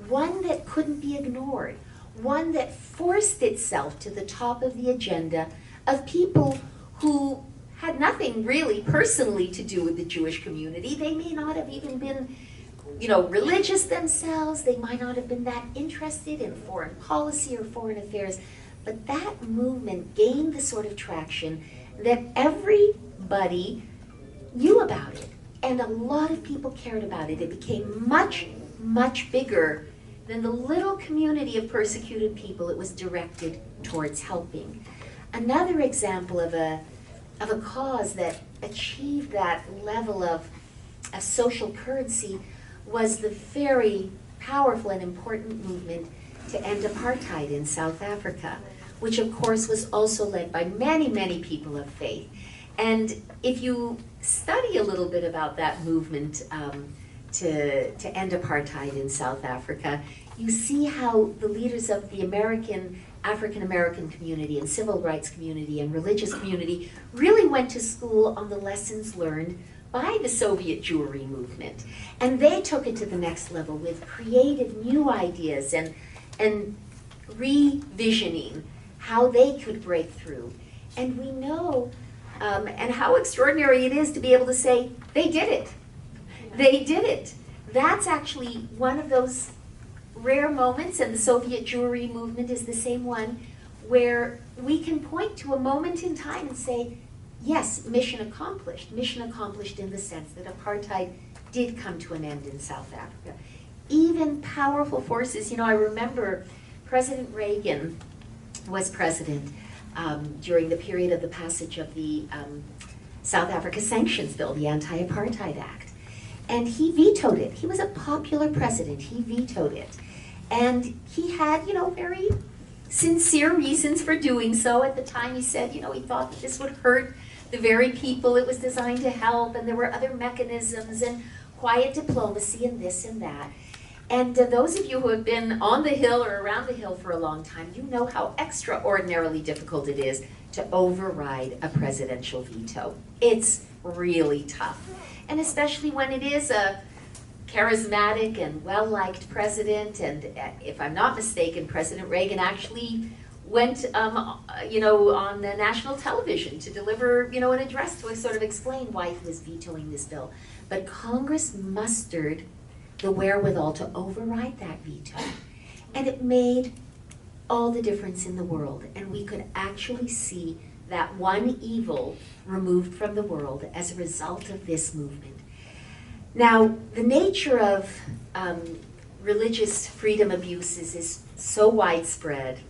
one that couldn't be ignored, one that forced itself to the top of the agenda of people who had nothing really personally to do with the Jewish community. They may not have even been, religious themselves. They might not have been that interested in foreign policy or foreign affairs. But that movement gained the sort of traction that everybody knew about it. And a lot of people cared about it. It became much, much bigger than the little community of persecuted people it was directed towards helping. Another example of a cause that achieved that level of social currency was the very powerful and important movement to end apartheid in South Africa, which of course was also led by many, many people of faith. And if you study a little bit about that movement to end apartheid in South Africa, you see how the leaders of the African-American community and civil rights community and religious community really went to school on the lessons learned by the Soviet Jewry movement. And they took it to the next level with creative new ideas and revisioning how they could break through. And we know, and how extraordinary it is to be able to say, they did it. They did it. That's actually one of those rare moments, and the Soviet Jewry movement is the same one, where we can point to a moment in time and say, yes, mission accomplished. Mission accomplished in the sense that apartheid did come to an end in South Africa. Even powerful forces, I remember President Reagan was president during the period of the passage of the South Africa Sanctions Bill, the Anti-Apartheid Act. And he vetoed it. He was a popular president. He vetoed it. And he had, very sincere reasons for doing so. At the time he said, he thought that this would hurt the very people it was designed to help, and there were other mechanisms and quiet diplomacy and this and that. And those of you who have been on the Hill or around the Hill for a long time, you know how extraordinarily difficult it is to override a presidential veto. It's really tough. And especially when it is a charismatic and well-liked president, and if I'm not mistaken, President Reagan actually went, on the national television to deliver, an address to sort of explain why he was vetoing this bill. But Congress mustered the wherewithal to override that veto, and it made all the difference in the world. And we could actually see that one evil removed from the world as a result of this movement. Now, the nature of religious freedom abuses is so widespread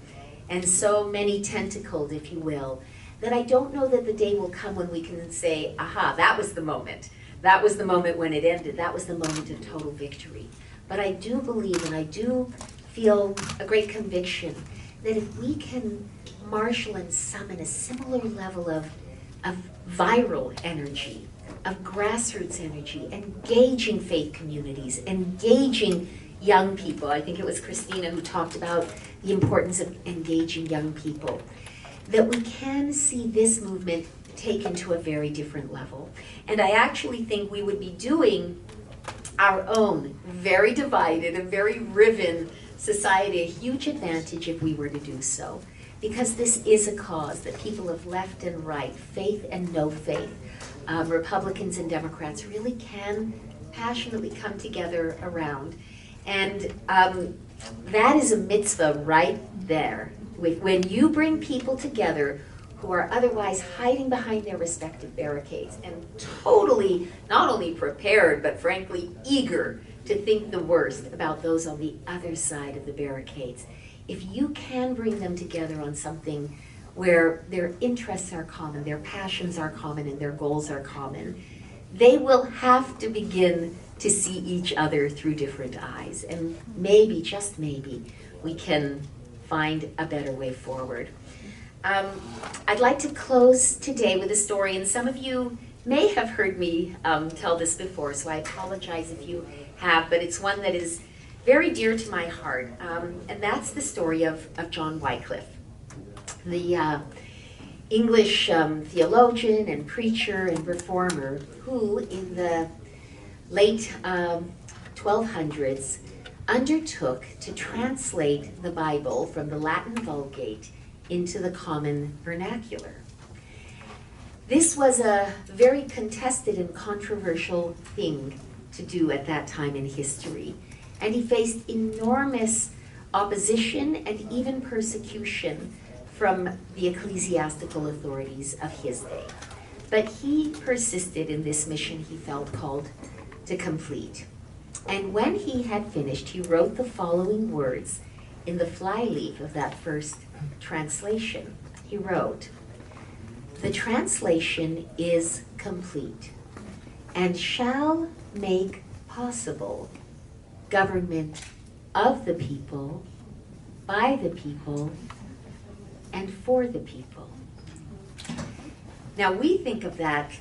and so many tentacled, if you will, that I don't know that the day will come when we can say, aha, that was the moment. That was the moment when it ended. That was the moment of total victory. But I do believe, and I do feel a great conviction, that if we can marshal and summon a similar level of viral energy, of grassroots energy, engaging faith communities, engaging young people. I think it was Christina who talked about the importance of engaging young people, that we can see this movement taken to a very different level. And I actually think we would be doing our own very divided and very riven society a huge advantage if we were to do so. Because this is a cause that people of left and right, faith and no faith, Republicans and Democrats really can passionately come together around. And that is a mitzvah right there. When you bring people together who are otherwise hiding behind their respective barricades and totally not only prepared, but frankly eager to think the worst about those on the other side of the barricades, if you can bring them together on something where their interests are common, their passions are common, and their goals are common, they will have to begin to see each other through different eyes. And maybe, just maybe, we can find a better way forward. I'd like to close today with a story, and some of you may have heard me tell this before, so I apologize if you have, but it's one that is very dear to my heart, and that's the story of John Wycliffe, the English theologian and preacher and reformer who, in the late 1200s, undertook to translate the Bible from the Latin Vulgate into the common vernacular. This was a very contested and controversial thing to do at that time in history, and he faced enormous opposition and even persecution from the ecclesiastical authorities of his day. But he persisted in this mission he felt called to complete. And when he had finished, he wrote the following words in the flyleaf of that first translation. He wrote, "The translation is complete and shall make possible government of the people, by the people, and for the people." Now we think of that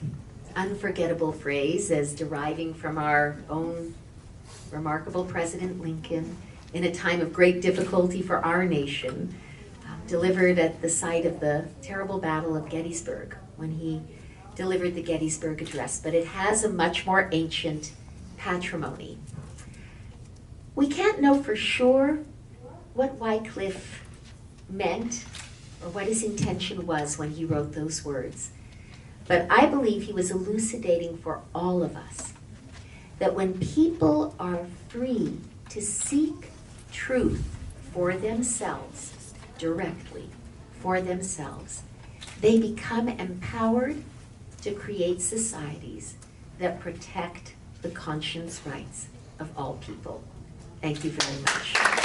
unforgettable phrase as deriving from our own remarkable President Lincoln in a time of great difficulty for our nation, delivered at the site of the terrible Battle of Gettysburg, when he delivered the Gettysburg Address, but it has a much more ancient patrimony. We can't know for sure what Wycliffe meant or what his intention was when he wrote those words. But I believe he was elucidating for all of us that when people are free to seek truth for themselves, directly for themselves, they become empowered to create societies that protect the conscience rights of all people. Thank you very much.